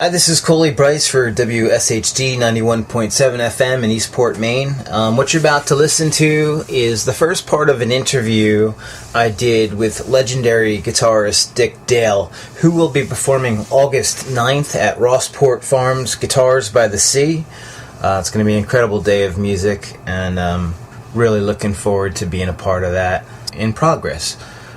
Hi, this is Coley Bryce for WSHD 91.7 FM in Eastport, Maine. What you're about to listen to is the first part of an interview I did with legendary guitarist Dick Dale, who will be performing August 9th at Rossport Farms Guitars by the Sea. It's going to be an incredible day of music, and really looking forward to being a part of that. In progress.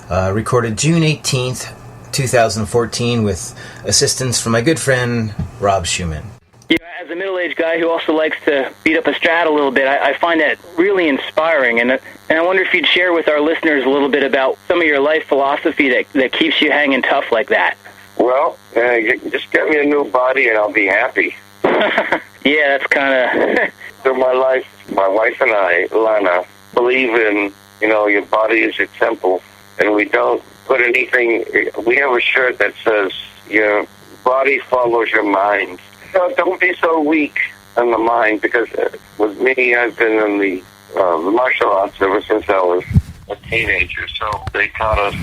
Recorded June 18th, 2014 with assistance from my good friend Rob Schumann. Yeah, as a middle-aged guy who also likes to beat up a Strat a little bit, I find that really inspiring, and I wonder if you'd share with our listeners a little bit about some of your life philosophy that keeps you hanging tough like that. Well, just get me a new body and I'll be happy. Yeah, that's kind of... So my wife and I, Lana, believe in, your body is your temple, and we don't put anything. We have a shirt that says your body follows your mind. So don't be so weak in the mind, because with me, I've been in the martial arts ever since I was a teenager. So they taught us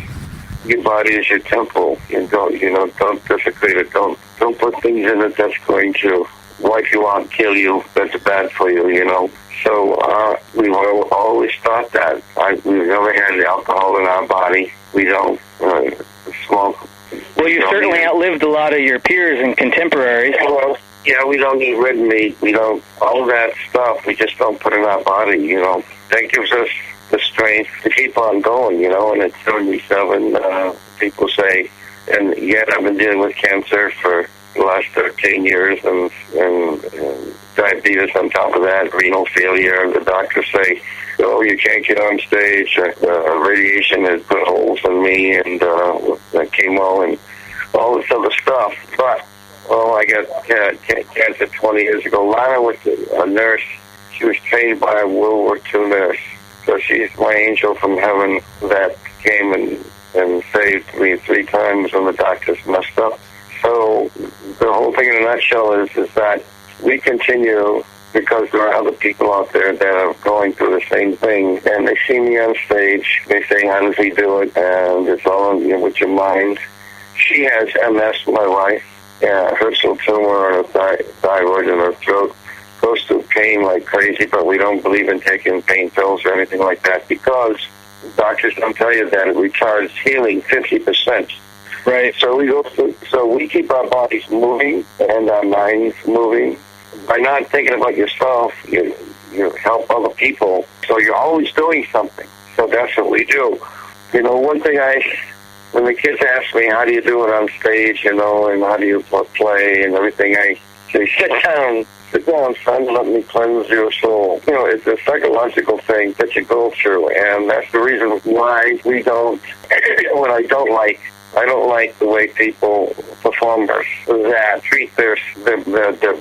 your body is your temple. And don't desecrate it. Don't put things in it that's going to wipe you out, kill you. That's bad for you. So we've always thought that. We've never had alcohol in our body. We don't smoke. Well, you certainly outlived a lot of your peers and contemporaries. Well, yeah, we don't eat red meat. We don't, all that stuff, we just don't put in our body, That gives us the strength to keep on going, and at 77, people say, and yet I've been dealing with cancer for the last 13 years and diabetes on top of that, renal failure. The doctors say, you can't get on stage. Radiation has put holes in me, and chemo and all this other stuff. But, I got cancer 20 years ago. Lana was a nurse. She was trained by a World War II nurse. So she's my angel from heaven that came and saved me 3 times when the doctors messed up. So the whole thing in a nutshell is that we continue because there are other people out there that are going through the same thing, and they see me on stage. They say, how does he do it? And it's all with your mind. She has MS, my wife. Herschel tumor on her thyroid in her throat. Goes through pain like crazy, but we don't believe in taking pain pills or anything like that, because doctors don't tell you that it retards healing 50%. Right. So we keep our bodies moving and our minds moving. By not thinking about yourself, you help other people. So you're always doing something. So that's what we do. One thing when the kids ask me, how do you do it on stage, and how do you play and everything, I say, sit down, son, let me cleanse your soul. It's a psychological thing that you go through, and that's the reason why we don't, what I don't like the way people, performers, that treat their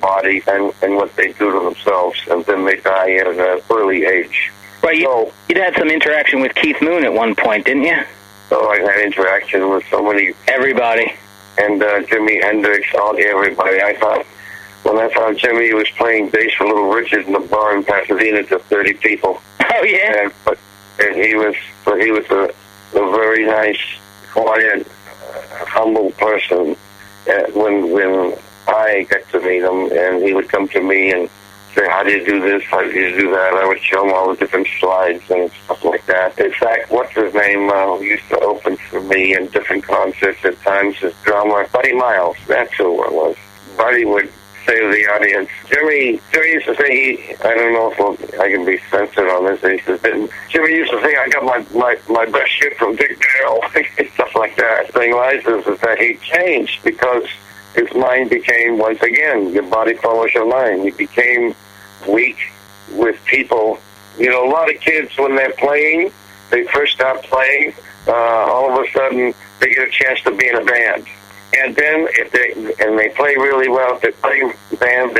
body and what they do to themselves, and then they die at an early age. Right, you'd had some interaction with Keith Moon at one point, didn't you? So I had interaction with so many... Everybody. And Jimi Hendrix, everybody. I thought, when I found Jimmy was playing bass for Little Richard in the bar in Pasadena to 30 people. Oh, yeah? And he was a very nice, quiet, humble person. When I got to meet him, and he would come to me and say, how do you do this, how do you do that? I would show him all the different slides and stuff like that. In fact, what's his name, who used to open for me in different concerts at times, his drummer, Buddy Miles, that's who it was. Buddy would say to the audience, Jimmy used to say, I don't know if I can be censored on this, he says, Jimmy used to say, I got my best shit from Dick Dale, stuff like that. The thing is that he changed because his mind became, once again, your body follows your mind. He became weak with people. A lot of kids, when they're playing, they first start playing, all of a sudden they get a chance to be in a band. And then if they play really well, if they play a band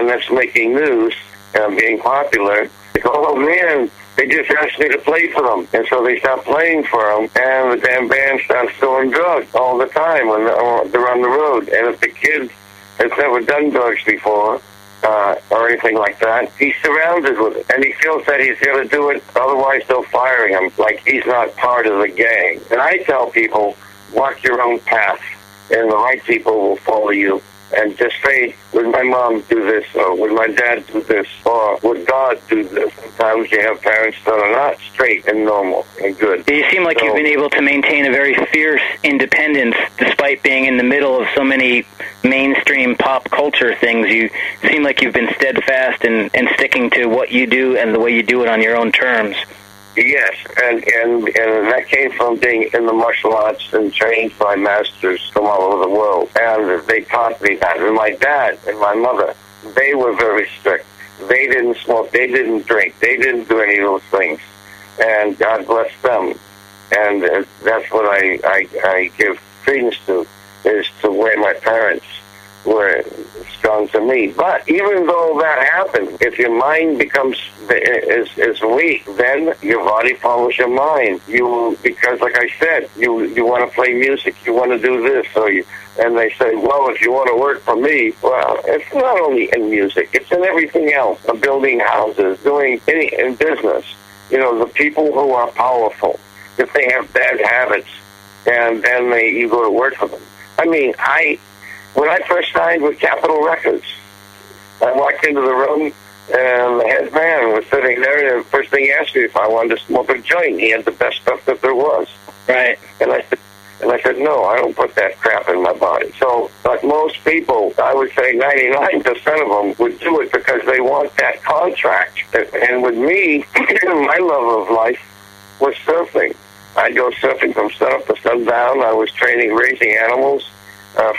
that's making news and being popular, they go, oh man, they just asked me to play for them. And so they start playing for them, and the damn band starts doing drugs all the time when they're on the road. And if the kid has never done drugs before, or anything like that, he's surrounded with it, and he feels that he's going to do it, otherwise they'll fire him, like he's not part of the gang. And I tell people, walk your own path. and the right people will follow you. And just say, would my mom do this, or would my dad do this, or would God do this? Sometimes you have parents that are not straight and normal and good. You seem like you've been able to maintain a very fierce independence despite being in the middle of so many mainstream pop culture things. You seem like you've been steadfast and sticking to what you do and the way you do it on your own terms. Yes, and that came from being in the martial arts and trained by masters from all over the world. And they taught me that. And my dad and my mother, they were very strict. They didn't smoke. They didn't drink. They didn't do any of those things. And God bless them. And that's what I give credence to, is to where my parents were strong to me. But even though that happens, if your mind becomes is weak, then your body follows your mind. Because like I said, you want to play music, you want to do this, and they say, well, if you want to work for me, well, it's not only in music, it's in everything else. Building houses, doing in business. The people who are powerful, if they have bad habits, and then you go to work for them. I mean, when I first signed with Capitol Records, I walked into the room, and the head man was sitting there, and the first thing he asked me if I wanted to smoke a joint. He had the best stuff that there was. Right. And I said, no, I don't put that crap in my body. So, like most people, I would say 99% of them would do it because they want that contract. And with me, my love of life was surfing. I'd go surfing from sunup to sundown. I was training, raising animals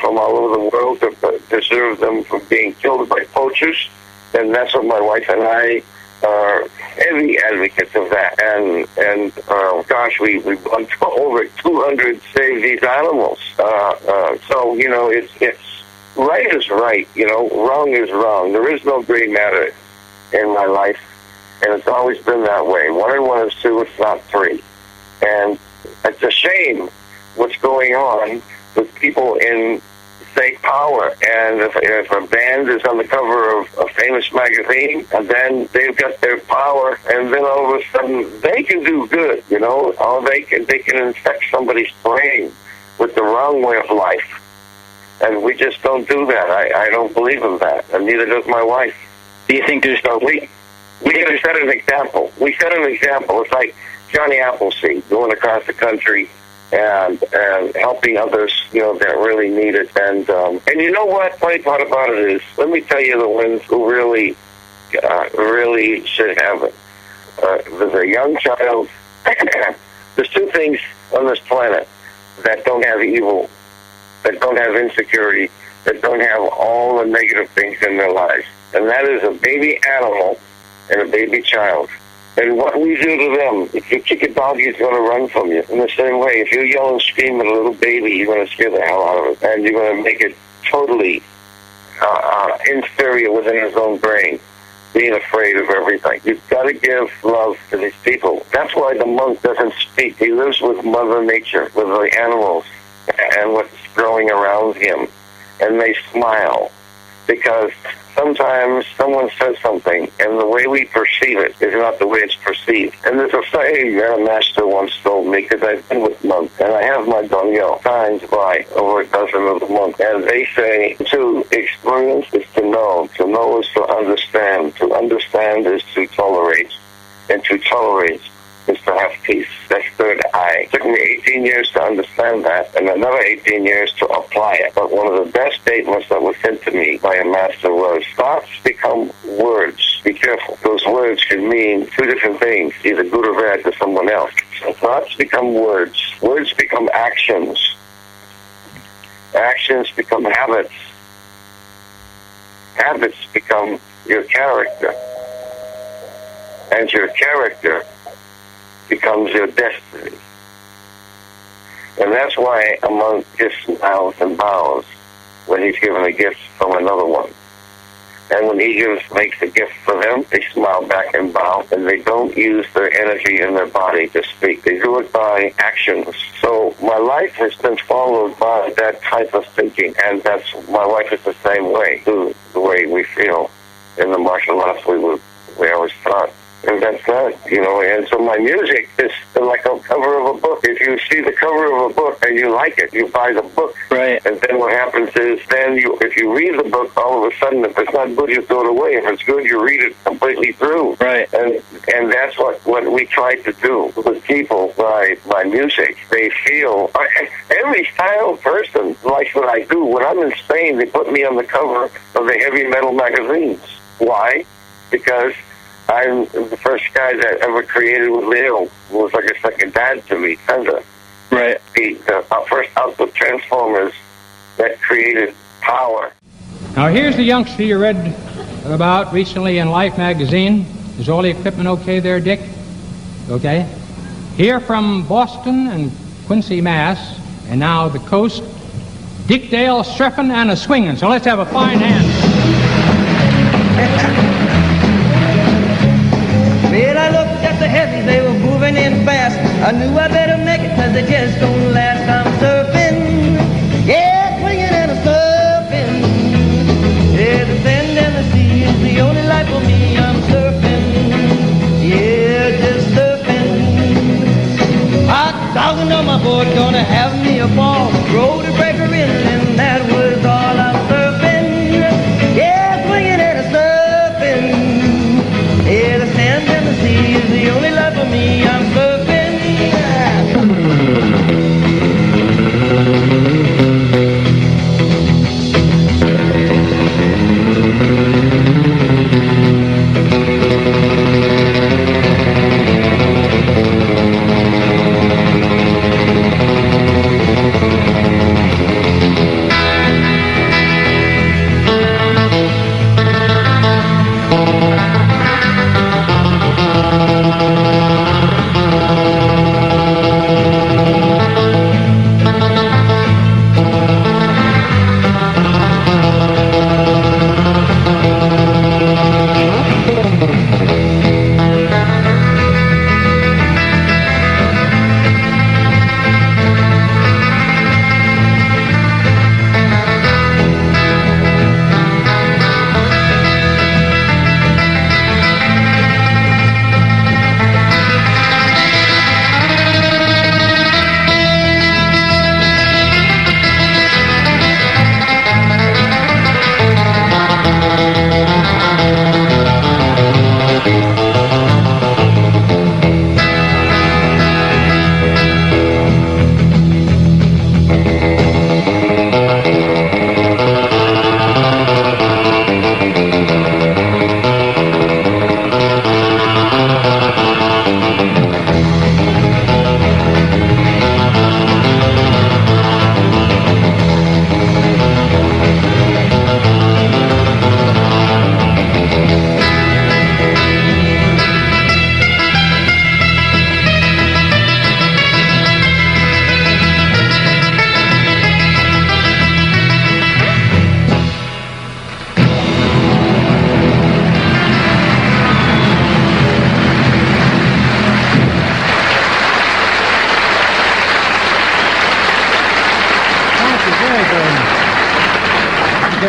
from all over the world to preserve them from being killed by poachers. And that's what my wife and I are heavy advocates of that. And gosh, we won over 200 save these animals. So, it's right is right, wrong is wrong. There is no gray matter in my life, and it's always been that way. 1 and 1 is 2, it's not 3. And it's a shame what's going on with people in fake power. And if a band is on the cover of a famous magazine, and then they've got their power, and then all of a sudden they can do good, or they can infect somebody's brain with the wrong way of life. And we just don't do that. I don't believe in that, and neither does my wife. Do you think there's we got to set an example. We set an example. It's like Johnny Appleseed going across the country and helping others, that really need it. And you know what? Funny part about it is, let me tell you the ones who really should have it. There's a young child. There's 2 things on this planet that don't have evil, that don't have insecurity, that don't have all the negative things in their lives. And that is a baby animal and a baby child. And what we do to them, if you kick a dog, he's going to run from you. In the same way, if you yell and scream at a little baby, you're going to scare the hell out of it. And you're going to make it totally inferior within his own brain, being afraid of everything. You've got to give love to these people. That's why the monk doesn't speak. He lives with Mother Nature, with the animals, and what's growing around him. And they smile. Because sometimes someone says something, and the way we perceive it is not the way it's perceived. And there's a saying a master once told me, because I've been with monks, and I have my dongyo times by over a dozen of the monks, and they say, to experience is to know is to understand is to tolerate, and to tolerate is to have peace. That's third eye. It took me 18 years to understand that, and another 18 years to apply it. But one of the best statements that was sent to me by a master was, thoughts become words. Be careful. Those words can mean 2 different things, either good or bad to someone else. So thoughts become words. Words become actions. Actions become habits. Habits become your character. And your character becomes your destiny. And that's why a monk just smiles and bows when he's given a gift from another one. And when he makes a gift for them, they smile back and bow, and they don't use their energy in their body to speak. They do it by actions. So my life has been followed by that type of thinking, and my wife is the same way, the way we feel in the martial arts we always taught. And that's not, and so my music is like a cover of a book. If you see the cover of a book and you like it, you buy the book. Right. And then what happens is, if you read the book, all of a sudden, if it's not good, you throw it away. If it's good, you read it completely through. Right. And that's what we try to do with people by music. They feel, every style person likes what I do. When I'm in Spain, they put me on the cover of the heavy metal magazines. Why? Because I'm the first guy that ever created with Leo. Was like a second dad to me, kinda. Right. The first output transformers that created power. Now here's the youngster you read about recently in Life magazine. Is all the equipment okay there, Dick? Okay. Here from Boston and Quincy, Mass, and now the coast, Dick Dale surfing and a swinging. So let's have a fine hand. Well, I looked at the heavens, they were moving in fast. I knew I better make it, cause they just don't last. I'm surfing, yeah, swinging and a surfing. Yeah, the sand and the sea is the only life for me. I'm surfing, yeah, just surfing. Hot dogging on my board, gonna have me a ball. Roll the breaker in, and that was all. I'm surfing, yeah, swinging and a surfing. Yeah, the sand and the sea is the only life for me. I'm surfing.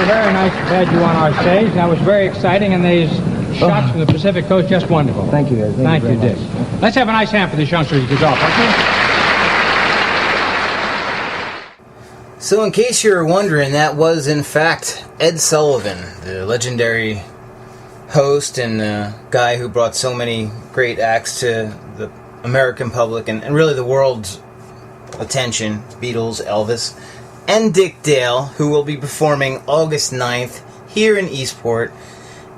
Very nice to have you on our stage. That was very exciting, and these shots from the Pacific Coast just wonderful. Thank you, Ed. Thank you, Dick. Let's have a nice hand for this youngster as he goes off, okay? So in case you're wondering, that was in fact Ed Sullivan, the legendary host and guy who brought so many great acts to the American public and really the world's attention. Beatles, Elvis, and Dick Dale, who will be performing August 9th here in Eastport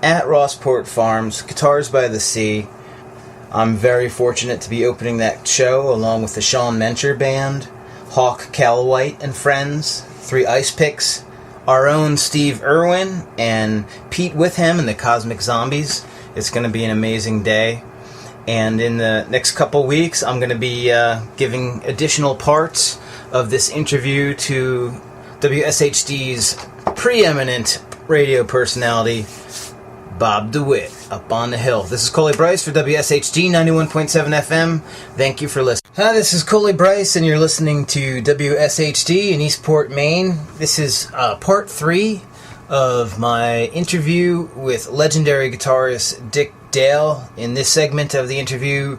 at Rossport Farms, Guitars by the Sea. I'm very fortunate to be opening that show along with the Sean Mencher Band, Hawk Callowhite and Friends, 3 Ice Picks, our own Steve Irwin, and Pete Witham and the Cosmic Zombies. It's going to be an amazing day. And in the next couple weeks, I'm going to be giving additional parts of this interview to WSHD's preeminent radio personality, Bob DeWitt, up on the hill. This is Coley Bryce for WSHD 91.7 FM. Thank you for listening. Hi, this is Coley Bryce, and you're listening to WSHD in Eastport, Maine. This is part 3 of my interview with legendary guitarist Dick Dale. In this segment of the interview,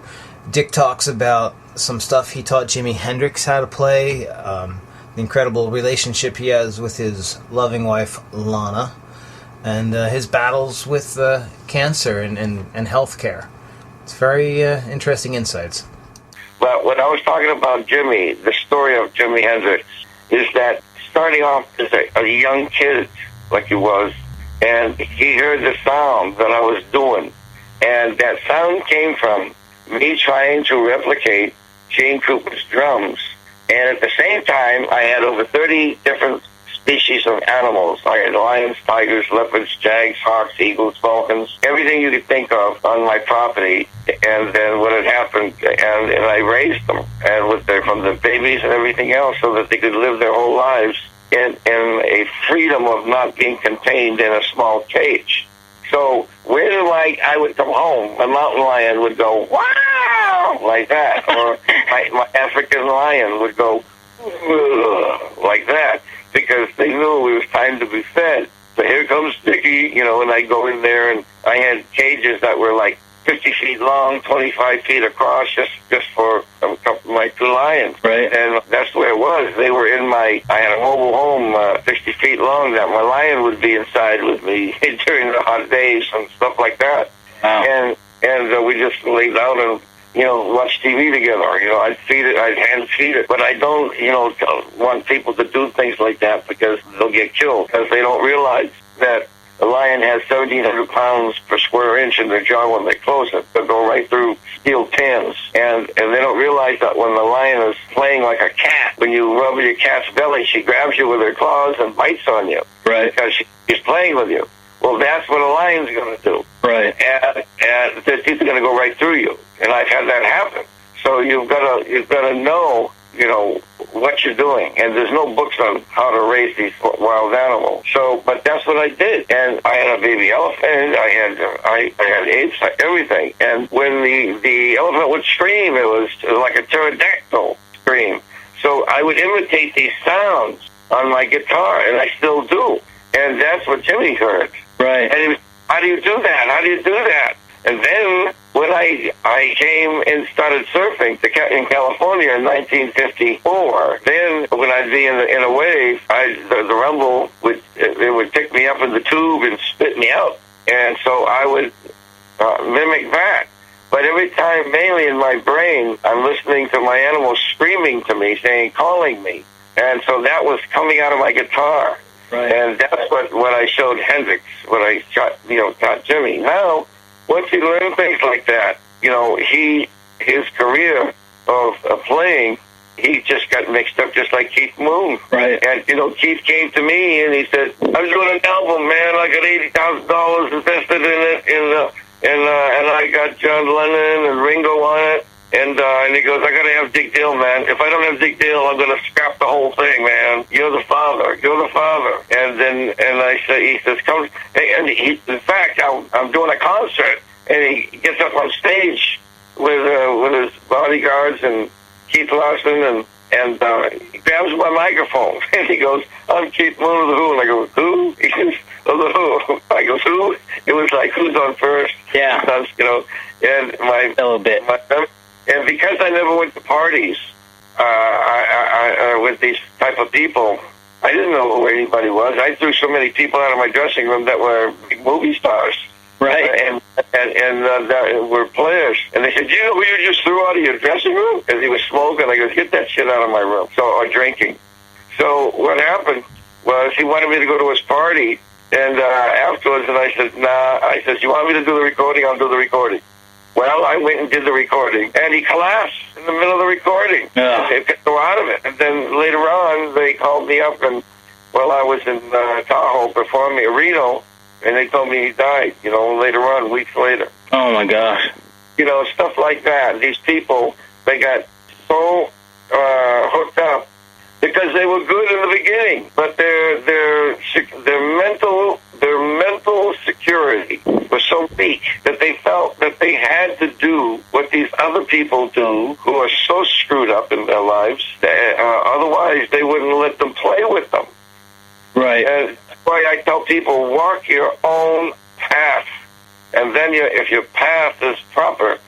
Dick talks about some stuff he taught Jimi Hendrix how to play, the incredible relationship he has with his loving wife, Lana, and his battles with cancer and health care. It's very interesting insights. But when I was talking about Jimmy, the story of Jimi Hendrix is that starting off as a young kid, like he was, and he heard the sound that I was doing, and that sound came from me trying to replicate Gene Krupa's drums. And at the same time, I had over 30 different species of animals. I had lions, tigers, leopards, jags, hawks, eagles, falcons, everything you could think of on my property. And then what had happened, and I raised them, and from the babies and everything else, so that they could live their whole lives in a freedom of not being contained in a small cage. So when I would come home, a mountain lion would go, wow, like that. Or my African lion would go, like that, because they knew it was time to be fed. So here comes Dickie, and I'd go in there, and I had cages that were like 50 feet long, 25 feet across, just for my two lions. Right. And that's the way it was. They were I had a mobile home 60 feet long that my lion would be inside with me during the hot days and stuff like that. Wow. And we just laid out and, watch TV together. I'd feed it, I'd hand feed it. But I don't, want people to do things like that because they'll get killed, because they don't realize that the lion has 1,700 pounds per square inch in their jaw when they close it. They'll go right through steel tins. And they don't realize that when the lion is playing like a cat, when you rub your cat's belly, she grabs you with her claws and bites on you. Right. Because she's playing with you. Well, that's what a lion's going to do. Right. And the teeth are going to go right through you. And I've had that happen. So you've got to know, what you're doing. And there's no books on how to raise these wild animals. But that's what I did. And I had a baby elephant. I had apes, everything. And when the elephant would scream, it was like a pterodactyl scream. So I would imitate these sounds on my guitar, and I still do. And that's what Jimmy heard. Right. And he was, how do you do that? How do you do that? And then when I came and started surfing in California in 1954, then when I'd be in a wave, the rumble would pick me up in the tube and spit me out. And so I would mimic that. But every time, mainly in my brain, I'm listening to my animals screaming to me, calling me. And so that was coming out of my guitar. Right. And that's what I showed Hendrix, what I taught Jimmy. Now, once he learned things like that, his career of playing, he just got mixed up just like Keith Moon. Right. And, Keith came to me and he said, I'm doing an album, man. I got $80,000 invested in it, and I got John Lennon and Ringo on it. And he goes, I got to have Dick Dale, man. If I don't have Dick Dale, I'm going to scrap the whole thing, man. You're the father. You're the father. And I say, he says, come. And in fact, I'm doing a concert, and he gets up on stage with his bodyguards and Keith Larson, and he grabs my microphone, and he goes, I'm Keith Moon of the Who. And I go, who? He says, of the Who. I go, who? It was like, who's on first? Yeah. And A little bit. And because I never went to parties with these type of people, I didn't know who anybody was. I threw so many people out of my dressing room that were big movie stars. Right. And that were players. And they said, you know who you just threw out of your dressing room? Because he was smoking. I go, get that shit out of my room. Or drinking. So what happened was he wanted me to go to his party. And afterwards, and I said, nah. I said, you want me to do the recording? I'll do the recording. Well, I went and did the recording, and he collapsed in the middle of the recording. Yeah. They couldn't go out of it. And then later on, they called me up, and I was in Tahoe performing at Reno, and they told me he died, later on, weeks later. Oh, my gosh. Stuff like that. These people, they got so hooked up because they were good in the beginning, but their mental security was so weak that they felt that they had to do what these other people do who are so screwed up in their lives, otherwise they wouldn't let them play with them. Right. And that's why I tell people, walk your own path. And then if your path is proper,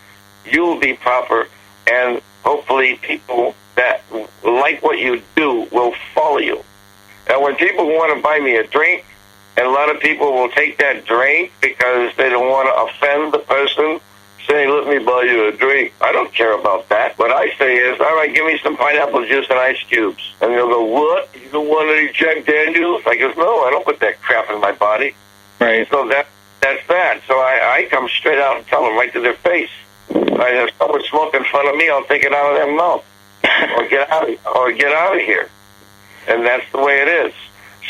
you'll be proper, and hopefully people that like what you do will follow you. And when people want to buy me a drink, and a lot of people will take that drink because they don't want to offend the person, saying, let me buy you a drink. I don't care about that. What I say is, all right, give me some pineapple juice and ice cubes. And they'll go, what? You don't want any Jack Daniels? I go, no, I don't put that crap in my body. Right. So that's that. So I come straight out and tell them right to their face. If someone's smoking in front of me, I'll take it out of their mouth. or get out of here. And that's the way it is.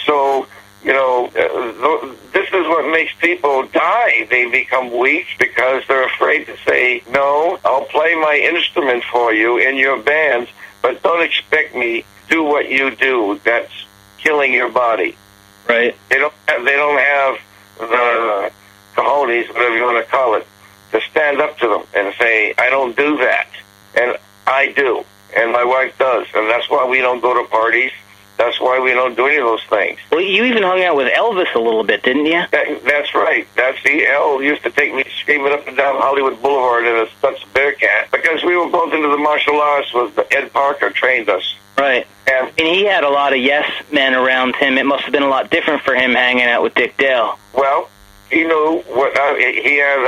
So, this is what makes people die. They become weak because they're afraid to say, no, I'll play my instrument for you in your bands, but don't expect me to do what you do. That's killing your body. Right. They don't have the cojones, whatever you want to call it, to stand up to them and say, I don't do that. And I do. And my wife does. And that's why we don't go to parties. That's why we don't do any of those things. Well, you even hung out with Elvis a little bit, didn't you? That's right. El used to take me screaming up and down Hollywood Boulevard in a Stutz Bearcat because we were both into the martial arts. Was Ed Parker trained us. Right. And he had a lot of yes men around him. It must have been a lot different for him hanging out with Dick Dale. Well, he knew what he had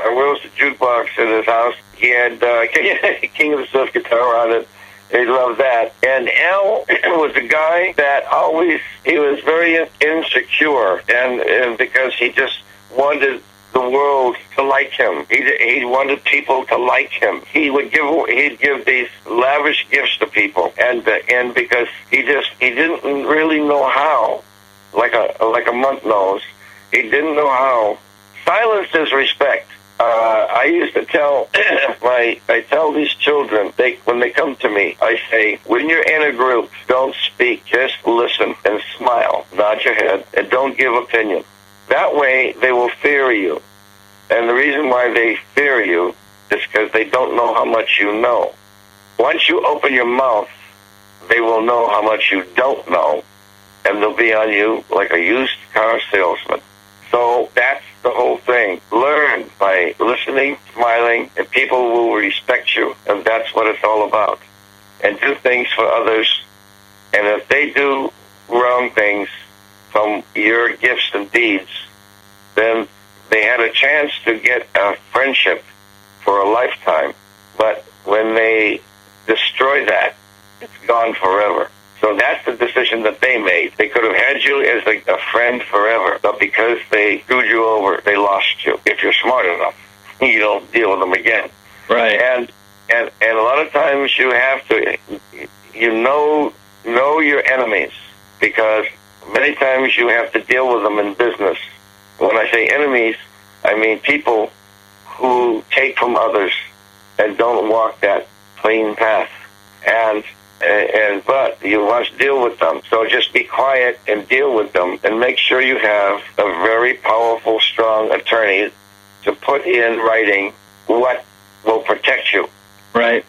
a roasted jukebox in his house. He had King of the Surf guitar on it. He loved that. And Al was a guy that he was very insecure, and because he just wanted the world to like him. He wanted people to like him. He'd give these lavish gifts to people, and because he didn't really know how, like a monk knows, he didn't know how. Silence is respect. I used to tell I tell these children, when they come to me, I say, when you're in a group, don't speak, just listen and smile, nod your head, and don't give opinion. That way, they will fear you. And the reason why they fear you is because they don't know how much you know. Once you open your mouth, they will know how much you don't know, and they'll be on you like a used car salesman. So that's the whole thing. Learn by listening, smiling, and people will respect you, and that's what it's all about. And do things for others, and if they do wrong things from your gifts and deeds, then they had a chance to get a friendship for a lifetime. But when they destroy that, it's gone forever. So that's the decision that they made. They could have had you as a friend forever, but because they screwed you over, they lost you. If you're smart enough, you don't deal with them again. Right. And a lot of times you have to, know your enemies, because many times you have to deal with them in business. When I say enemies, I mean people who take from others and don't walk that clean path. But you must deal with them. So just be quiet and deal with them, and make sure you have a very powerful, strong attorney to put in writing what will protect you. Right.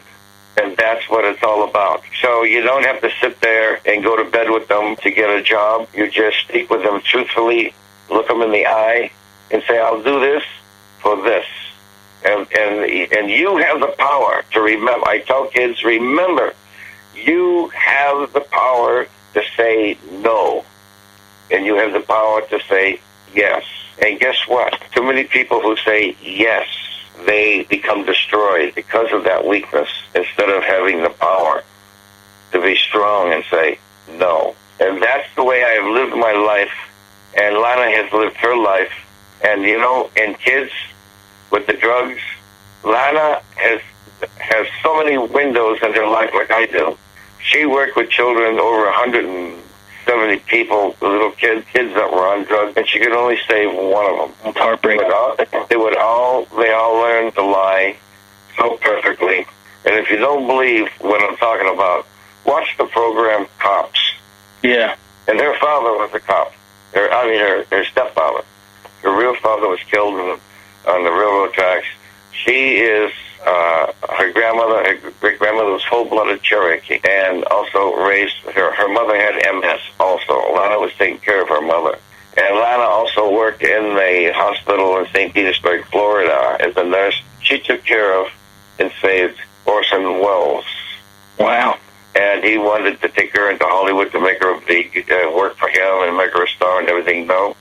And that's what it's all about. So you don't have to sit there and go to bed with them to get a job. You just speak with them truthfully, look them in the eye, and say, I'll do this for this. And you have the power to remember. I tell kids, remember, you have the power to say no, and you have the power to say yes. And guess what? Too many people who say yes, they become destroyed because of that weakness, instead of having the power to be strong and say no. And that's the way I have lived my life, and Lana has lived her life. And, and kids with the drugs, Lana has so many windows in her life like I do. She worked with children, over 170 people, little kids that were on drugs, and she could only save one of them. It's heartbreaking. They all learned to lie so perfectly. And if you don't believe what I'm talking about, watch the program Cops. Yeah. And her father was a cop. Her stepfather. Her real father was killed on the railroad tracks. She is, her great-grandmother was full-blooded Cherokee, and also raised, her mother had MS also. Lana was taking care of her mother. And Lana also also worked in a hospital in St. Petersburg, Florida, as a nurse. She took care of and saved Orson Welles. Wow. And he wanted to take her into Hollywood to make her a big work for him and make her a star and everything. No,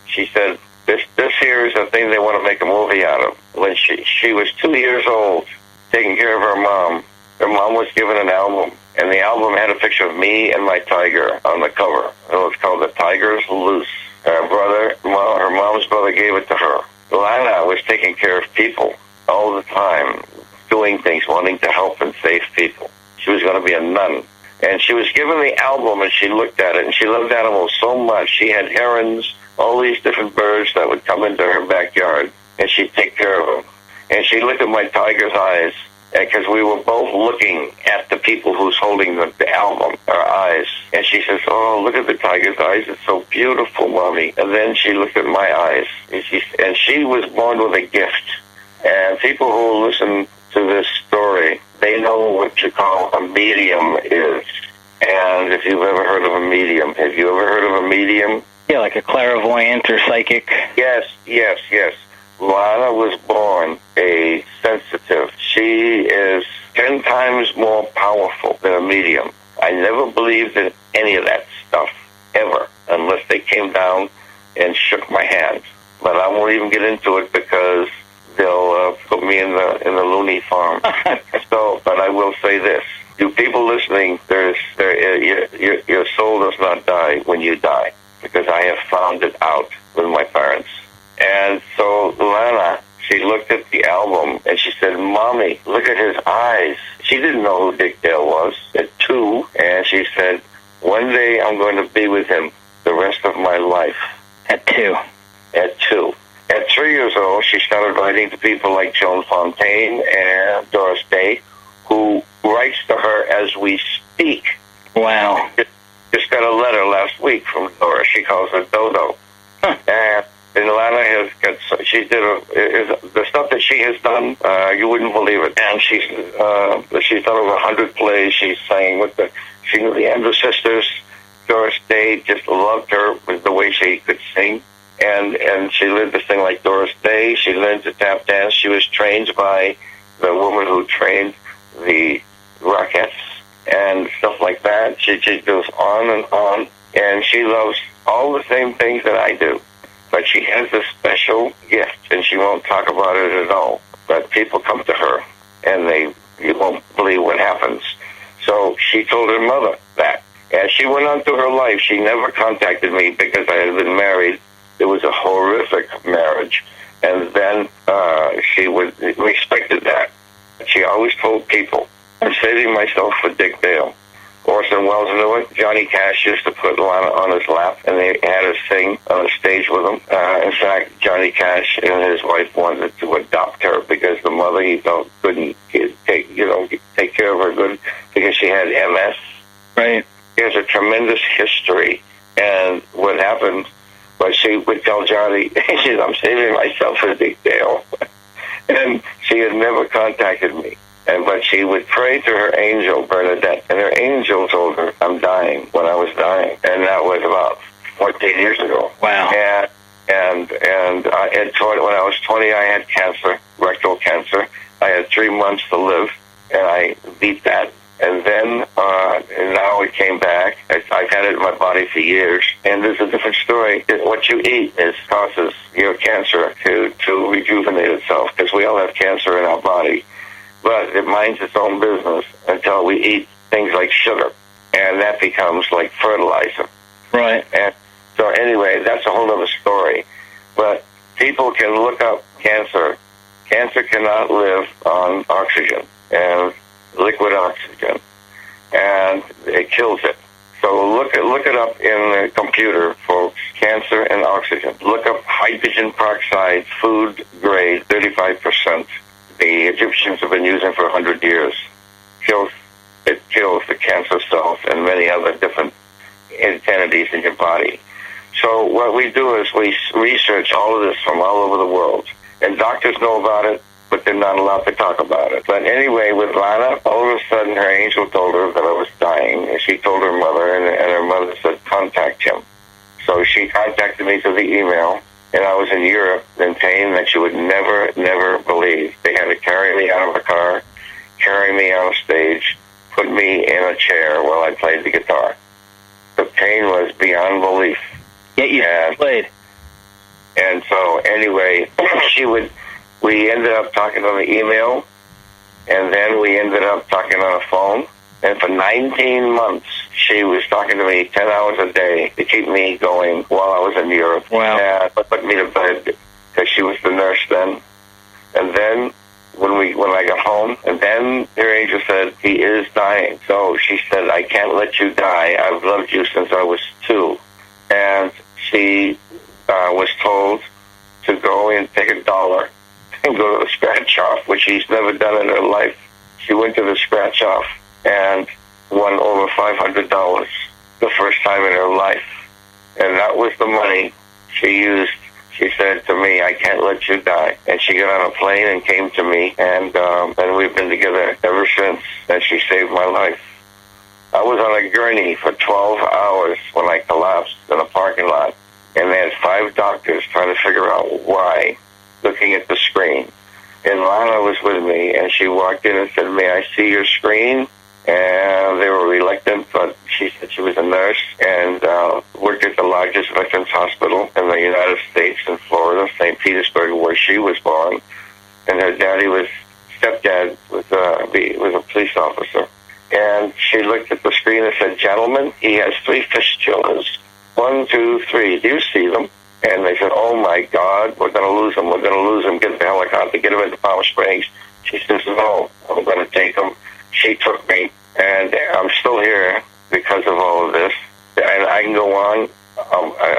she said, this here is a thing they want to make a movie out of. When she was 2 years old, taking care of her mom was given an album, and the album had a picture of me and my tiger on the cover. It was called The Tiger's Loose. Her mom's brother gave it to her. Lana was taking care of people all the time, doing things, wanting to help and save people. She was going to be a nun. And she was given the album, and she looked at it, and she loved animals so much. She had herons, all these different birds that would come into her backyard, and she'd take care of them. And she looked at my tiger's eyes, because we were both looking at the people who's holding the album, our eyes. And she says, oh, look at the tiger's eyes. It's so beautiful, Mommy. And then she looked at my eyes. And she was born with a gift. And people who listen to this story, they know what you call a medium is. And if you've ever heard of a medium, have you ever heard of a medium? Yeah, like a clairvoyant or psychic. Yes. Lana was born a sensitive. She is 10 times more powerful than a medium. I never believed in any of that stuff, ever, unless they came down and shook my hand. But I won't even get into it because they'll put me in the loony farm. But I will say this. You people listening, your soul does not die when you die, because I have found it out with my parents. And so Lana, she looked at the album and she said, Mommy, look at his eyes. She didn't know who Dick Dale was at 2, and she said, one day I'm going to be with him the rest of my life. At 2. At 2. At 3 years old, she started writing to people like Joan Fontaine and Doris Day, who writes to her as we speak. Wow. Just got a letter last week from Doris. She calls her Dodo. Huh. And Lana has got, she did the stuff that she has done, you wouldn't believe it. And she's done over 100 plays. She's sang she knew the Andrews Sisters. Doris Day just loved her with the way she could sing. And she learned to sing like Doris Day. She learned to tap dance. She was trained by the woman who trained the Rockettes and stuff like that. She goes on and on. And she loves all the same things that I do. But she has a special gift, and she won't talk about it at all. But people come to her, and you won't believe what happens. So she told her mother that. As she went on through her life, she never contacted me because I had been married. It was a horrific marriage. And then she respected that. She always told people, I'm saving myself for Dick Dale. Orson Welles knew it. Johnny Cash used to put Lana on his lap, and they had her sing on the stage with him. In fact, Johnny Cash and his wife wanted to adopt her because the mother, he felt, couldn't take care of her good because she had MS. Right. He has a tremendous history, and what happened was she would tell Johnny, she said, I'm saving myself for Dick Dale. And she had never contacted me. But she would pray to her angel, Bernadette, and her angel told her, I'm dying, when I was dying. And that was about 14 years ago. Wow. And when I was 20, I had cancer, rectal cancer. I had 3 months to live, and I beat that. And then, and now it came back. I've had it in my body for years. And there's a different story. What you eat causes your cancer to rejuvenate itself, because we all have cancer in our body. But it minds its own business until we eat things like sugar, and that becomes like fertilizer. Right. And so anyway, that's a whole other story. But people can look up cancer. Cancer cannot live on oxygen and liquid oxygen, and it kills it. So look it up in the computer, folks. Cancer and oxygen. Look up hydrogen peroxide, food grade, 35%. The Egyptians have been using for 100 years. It kills the cancer cells and many other different entities in your body. So what we do is we research all of this from all over the world. And doctors know about it, but they're not allowed to talk about it. But anyway, with Lana, all of a sudden her angel told her that I was dying. And she told her mother, and her mother said, contact him. So she contacted me through the email, and I was in Europe in pain that you would never, never believe. They had to carry me out of a car, carry me on stage, put me in a chair while I played the guitar. The pain was beyond belief. Yet you played. And so anyway, we ended up talking on the email, and then we ended up talking on a phone. And for 19 months, she was talking to me 10 hours a day to keep me going while I was in Europe. Wow. And put me to bed because she was the nurse then. And then when I got home, and then her angel said, he is dying. So she said, I can't let you die. I've loved you since I was 2. And she was told to go and take $1 and go to the scratch off, which she's never done in her life. She went to the scratch off and won over $500 the first time in her life. And that was the money she used. She said to me, I can't let you die. And she got on a plane and came to me, and we've been together ever since, and she saved my life. I was on a gurney for 12 hours when I collapsed in a parking lot, and they had 5 doctors trying to figure out why, looking at the screen. And Lana was with me, and she walked in and said, may I see your screen? And they were reluctant, but she said she was a nurse and worked at the largest veterans hospital in the United States in Florida, St. Petersburg, where she was born. And her stepdad was a police officer. And she looked at the screen and said, gentlemen, he has 3 fistulas. 1, 2, 3. Do you see them? And they said, oh, my God, we're going to lose him. We're going to lose him. Get the helicopter. Get him into Palm Springs. She says, no, I'm going to take him. She took me, and I'm still here because of all of this. And I can go on,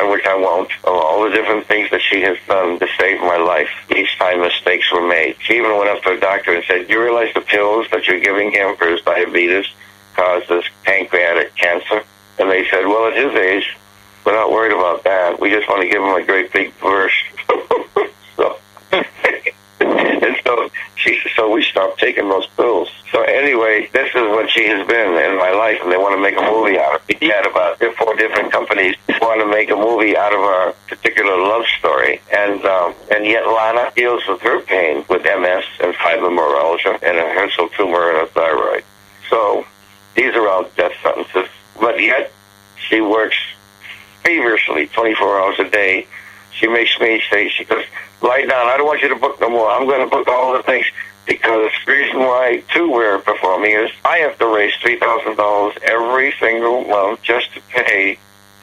which I won't, of all the different things that she has done to save my life. Each time mistakes were made. She even went up to a doctor and said, do you realize the pills that you're giving him for his diabetes causes pancreatic cancer? And they said, well, at his age, we're not worried about that. We just want to give him a great big burst. So we stopped taking those pills. So anyway, this is what she has been in my life, and they want to make a movie out of it. We had about 4 different companies want to make a movie out of our particular love story, and yet Lana deals with her pain with MS and fibromyalgia and a Herschel tumor in her thyroid. So these are all death sentences, but yet she works feverishly 24 hours a day. She makes me say, she goes, lie down, I don't want you to book no more. I'm going to book all the things. Because the reason why, too, we're performing is I have to raise $3,000 every single month just to pay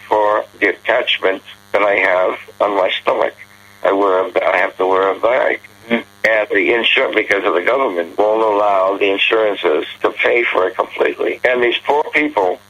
for the attachment that I have on my stomach. I have to wear a bag. Mm-hmm. And the insurance, because of the government, won't allow the insurances to pay for it completely. And these poor people,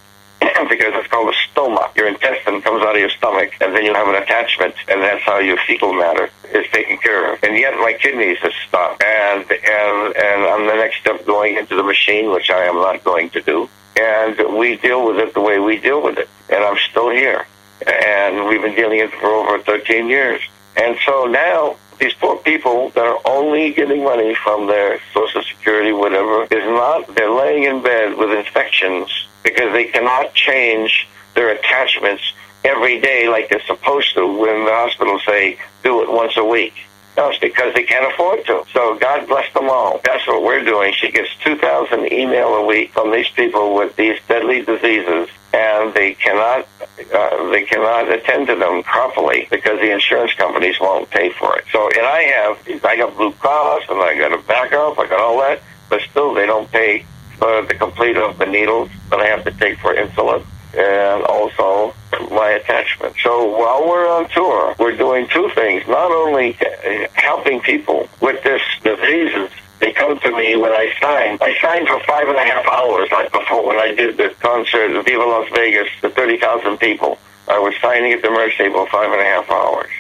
because it's called a stoma. Your intestine comes out of your stomach, and then you have an attachment, and that's how your fecal matter is taken care of. And yet my kidneys have stopped, and I'm the next step going into the machine, which I am not going to do. And we deal with it the way we deal with it. And I'm still here. And we've been dealing with it for over 13 years. And so now, these poor people that are only getting money from their Social Security, whatever, they're laying in bed with infections because they cannot change their attachments every day like they're supposed to when the hospitals say, do it once a week. No, it's because they can't afford to. So God bless them all. That's what we're doing. She gets 2,000 email a week from these people with these deadly diseases, and they cannot attend to them properly because the insurance companies won't pay for it. So, and I got Blue Cross, and I got a backup, I got all that, but still they don't pay for the complete of the needles that I have to take for insulin and also my attachment. So while we're on tour, we're doing 2 things. Not only helping people with this diseases, they come to me when I sign. I signed for 5.5 hours, like before when I did the concert at Viva Las Vegas, the 30,000 people. I was signing at the merch table 5.5 hours.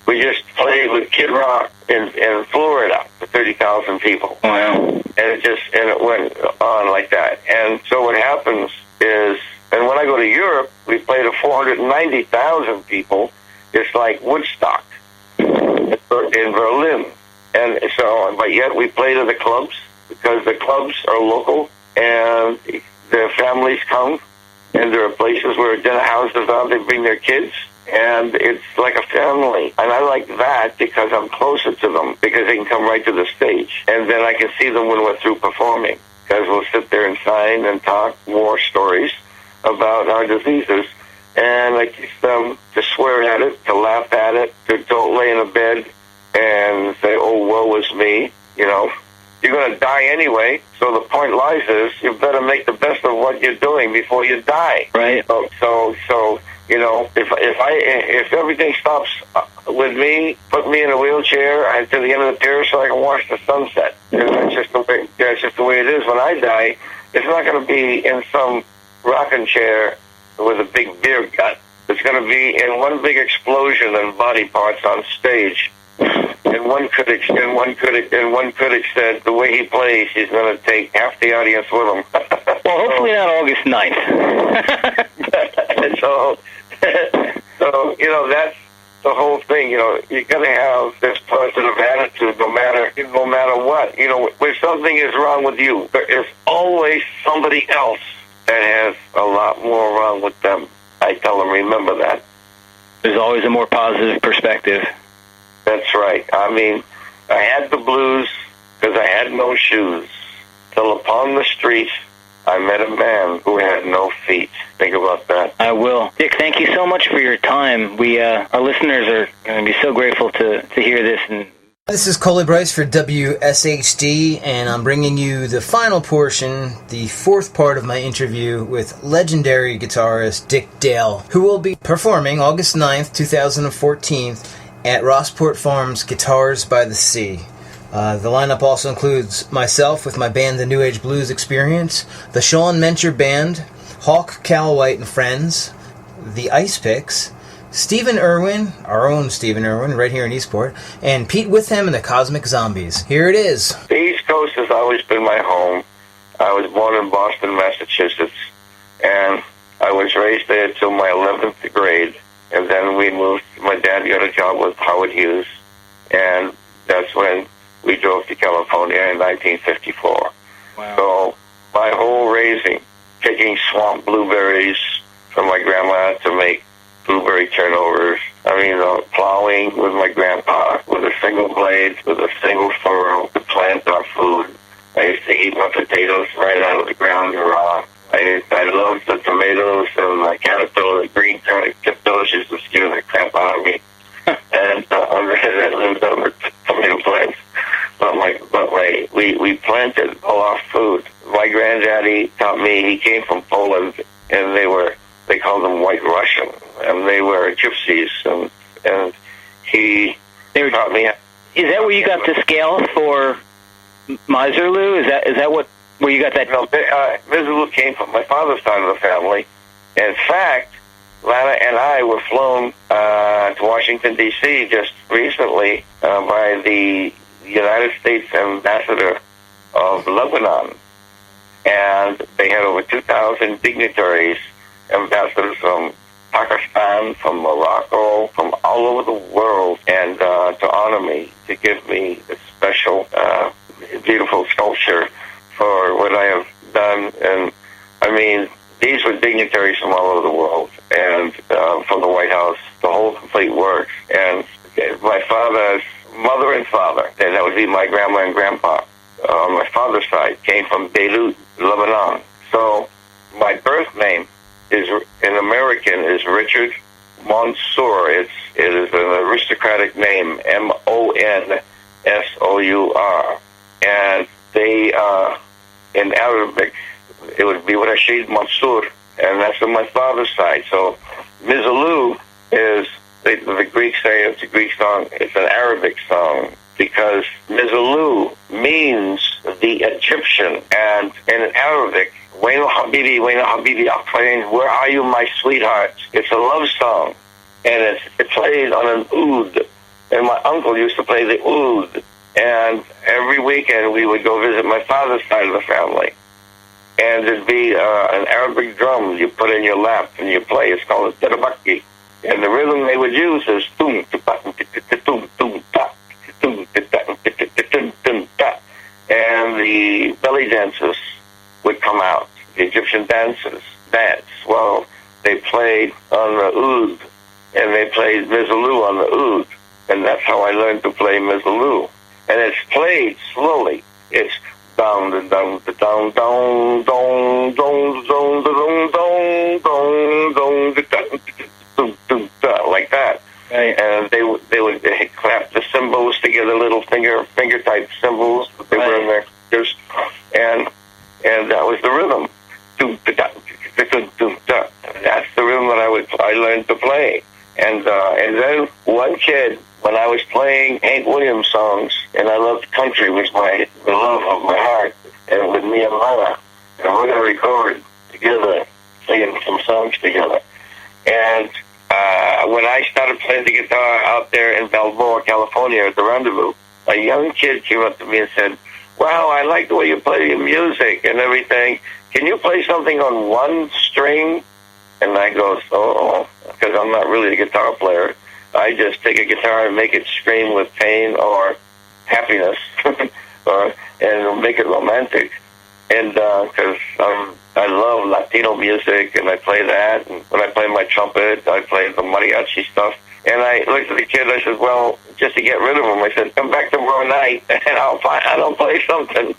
We just played with Kid Rock in Florida for 30,000 people. Wow. And it went on like that. And so what happens is, and when I go to Europe, we play to 490,000 people. It's like Woodstock in Berlin. And so, but yet we play to the clubs because the clubs are local and their families come, and there are places where dinner houses are. They bring their kids, And it's like a family. And I like that because I'm closer to them, because they can come right to the stage. And then I can see them when we're through performing, because we'll sit there and sign and talk war stories about our diseases. And I teach them to swear at it, to laugh at it, to don't lay in a bed and say, oh, woe is me, you know. You're going to die anyway, so the point lies is you better make the best of what you're doing before you die. Right. So you know, if everything stops with me, put me in a wheelchair until the end of the pier so I can watch the sunset. And that's just the way it is. When I die, it's not going to be in some rocking chair with a big beer gut. It's going to be in one big explosion of body parts on stage. And one critic said the way he plays, he's going to take half the audience with him. Well, hopefully not August 9th. So you know, that's the whole thing. You know, you got to have this positive attitude, no matter what. You know, when something is wrong with you, there is always somebody else that has a lot more wrong with them. I tell them, remember that. There's always a more positive perspective. That's right. I mean, I had the blues because I had no shoes. Till upon the street, I met a man who had no feet. Think about that. I will. Dick, thank you so much for your time. We, our listeners are going to be so grateful to hear this. And this is Coley Bryce for WSHD, and I'm bringing you the final portion, the fourth part of my interview with legendary guitarist Dick Dale, who will be performing August 9th, 2014 at Rossport Farms Guitars by the Sea. The lineup also includes myself with my band The New Age Blues Experience, the Sean Mencher Band, Hawk Callowhite and Friends, the Ice Picks, Stephen Irwin, our own Stephen Irwin, right here in Eastport, and Pete Witham and the Cosmic Zombies. Here it is. The East Coast has always been my home. I was born in Boston, Massachusetts, and I was raised there till my 11th grade. And then we moved. My dad got a job with Howard Hughes, and that's when we drove to California in 1954. Wow. So my whole raising, picking swamp blueberries from my grandma to make blueberry turnovers. I mean, plowing with my grandpa with a single blade, with a single furrow to plant our food. I used to eat my potatoes right out of the ground raw. I loved the tomatoes and the caterpillar, the green caterpillars used to scare the crap out of me. And I lived over tomato plants. But we planted all our food. My granddaddy taught me, he came from Poland, and they called them White Russian, and they were gypsies, and he taught me. Is that where you got the scale for Miserloo? Is that where you got that? No, Miserloo came from my father's side of the family. In fact, Lana and I were flown to Washington, D.C. just recently by the United States ambassador of Lebanon. And they had over 2,000 dignitaries, ambassadors from Pakistan, from Morocco, from all over the world, and to honor me, to give me a special, beautiful sculpture for what I have done. And I mean, these were dignitaries from all over the world, and from the White House, the whole complete works. And my father's mother and father, and that would be my grandma and grandpa, on my father's side, came from Beirut, Lebanon. So my birth name is, in American, is Richard Monsour. It is an aristocratic name, Monsour. And they, in Arabic, it would be Rashid Mansour, and that's on my father's side. So Miserloo is, the Greeks say it's a Greek song, it's an Arabic song, because Miserloo means the Egyptian, and in Arabic, Waino Habibi, where are you, my sweetheart? It's a love song, and it's played on an oud, and my uncle used to play the oud, and every weekend we would go visit my father's side of the family, and there'd be an Arabic drum you put in your lap and you play. It's called a terabaki, and the rhythm they would use is tum tum tum tum ta tum tum ta, and the belly dancers would come out. The Egyptian dancers dance. Well, they played on the oud, and they played Mizzaloo on the oud, and that's how I learned to play Mizzaloo. And it's played slowly. It's down, down, down, down, down, down, down, down, down, down, like that. Right. And they would clap the cymbals together, little finger type cymbals that they were in their fingers, and that was the rhythm. That's the rhythm that I learned to play. And then one kid, when I was playing Hank Williams songs, and I loved country, was the love of my heart, and with me and Lana, and we're going to record together, singing some songs together. And when I started playing the guitar out there in Balboa, California, at the Rendezvous, a young kid came up to me and said, "Wow, I like the way you play your music and everything. Can you play something on one string?" And I goes, "Oh," because I'm not really a guitar player. I just take a guitar and make it scream with pain or happiness, and make it romantic. And because I love Latino music, and I play that. And when I play my trumpet, I play the mariachi stuff. And I looked at the kid, I said, "Well, just to get rid of him," I said, "Come back tomorrow night, and I'll play something."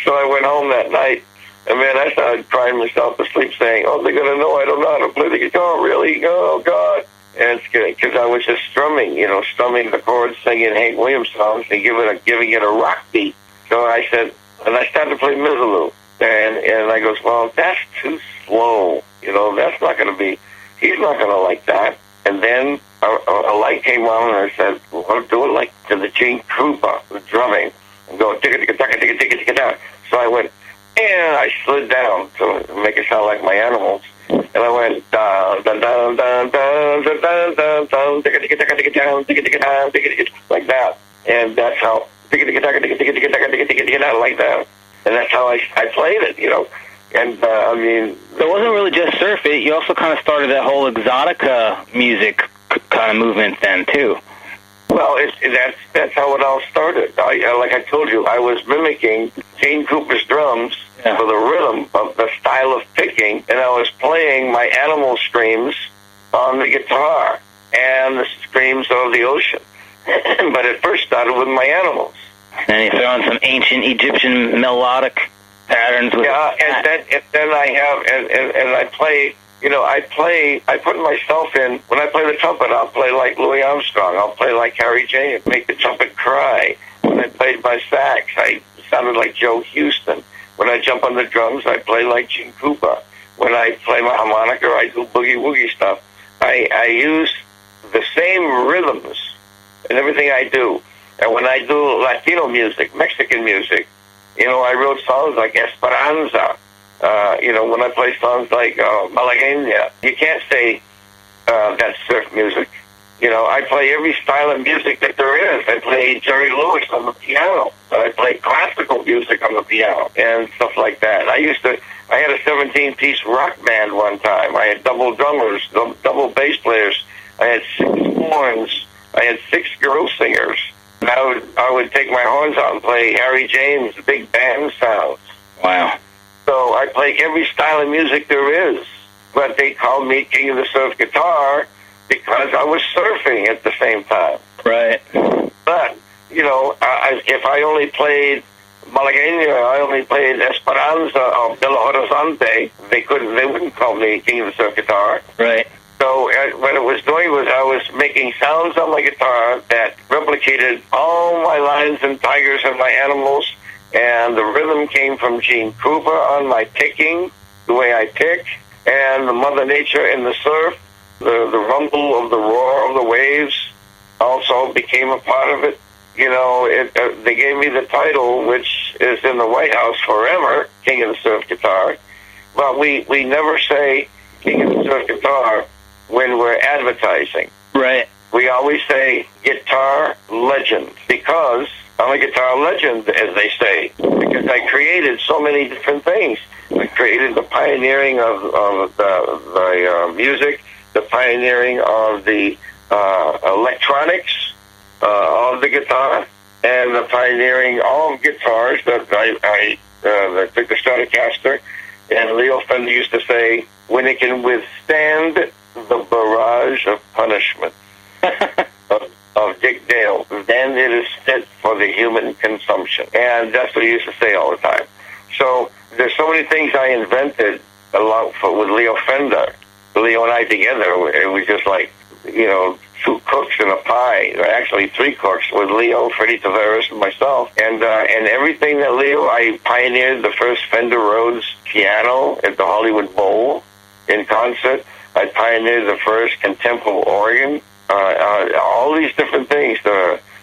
So I went home that night, and man, I started crying myself to sleep, saying, "Oh, they're going to know I don't know how to play the guitar, really? Oh, God." And it's good, because I was just strumming the chords, singing Hank Williams songs, and giving it a rock beat. So I said, and I started to play Mizzaloo. And I goes, "Well, that's too slow. That's not going to be, he's not going to like that." And then a light came on, and I said, "Well, do it like to the Gene Krupa, the drumming, and go ticka-ticka-ticka-ticka-ticka-ticka-ticka." So I went, and I slid down to make it sound like my animals. And I went down, down, down, down, down, down, down, down, down, ticka-ticka-ticka-ticka-down, ticka-ticka-down, ticka-ticka, like that. And that's how, ticka-ticka-ticka-ticka-ticka-ticka-ticka-ticka, like that. And that's how I played it, And, I mean... So it wasn't really just surf. You also kind of started that whole exotica music kind of movement then, too. Well, that's how it all started. Like I told you, I was mimicking Gene Cooper's drums for the rhythm of the style of picking, and I was playing my animal screams on the guitar and the screams of the ocean. But it first started with my animals. And you throw in some ancient Egyptian melodic patterns. With and then I have, and I play, I put myself in, when I play the trumpet, I'll play like Louis Armstrong, I'll play like Harry James, make the trumpet cry. When I played my sax, I sounded like Joe Houston. When I jump on the drums, I play like Gene Krupa. When I play my harmonica, I do boogie-woogie stuff. I use the same rhythms in everything I do. And when I do Latino music, Mexican music, I wrote songs like Esperanza. When I play songs like Malagueña, you can't say that's surf music. I play every style of music that there is. I play Jerry Lewis on the piano. I play classical music on the piano and stuff like that. I had a 17-piece rock band one time. I had double drummers, double bass players. I had 6 horns. I had 6 girl singers. And I would take my horns out and play Harry James, big band sounds. Wow. So I play every style of music there is. But they called me King of the Surf Guitar because I was surfing at the same time. Right. But, if I only played Malagueña, I only played Esperanza or Belo Horizonte, they wouldn't call me King of the Surf Guitar. Right. So what I was doing was I was making sounds on my guitar that replicated all my lions and tigers and my animals, and the rhythm came from Gene Krupa on my picking, the way I pick, and the Mother Nature in the surf, the rumble of the roar of the waves also became a part of it. They gave me the title, which is in the White House forever, King of the Surf Guitar. But we never say King of the Surf Guitar when we're advertising. Right. We always say guitar legend, because I'm a guitar legend, as they say, because I created so many different things. I created the pioneering of the music, the pioneering of the electronics of the guitar, and the pioneering all guitars that I took the Stratocaster, and Leo Fender used to say, when it can withstand the barrage of punishment of Dick Dale, then it is fit for the human consumption. And that's what he used to say all the time. So there's so many things I invented with Leo Fender. Leo and I together, it was just like, you know, two cooks in a pie. Actually, three cooks with Leo, Freddie Tavares, and myself. And everything that Leo, I pioneered the first Fender Rhodes piano at the Hollywood Bowl in concert. I pioneered the first contemporary organ. All these different things.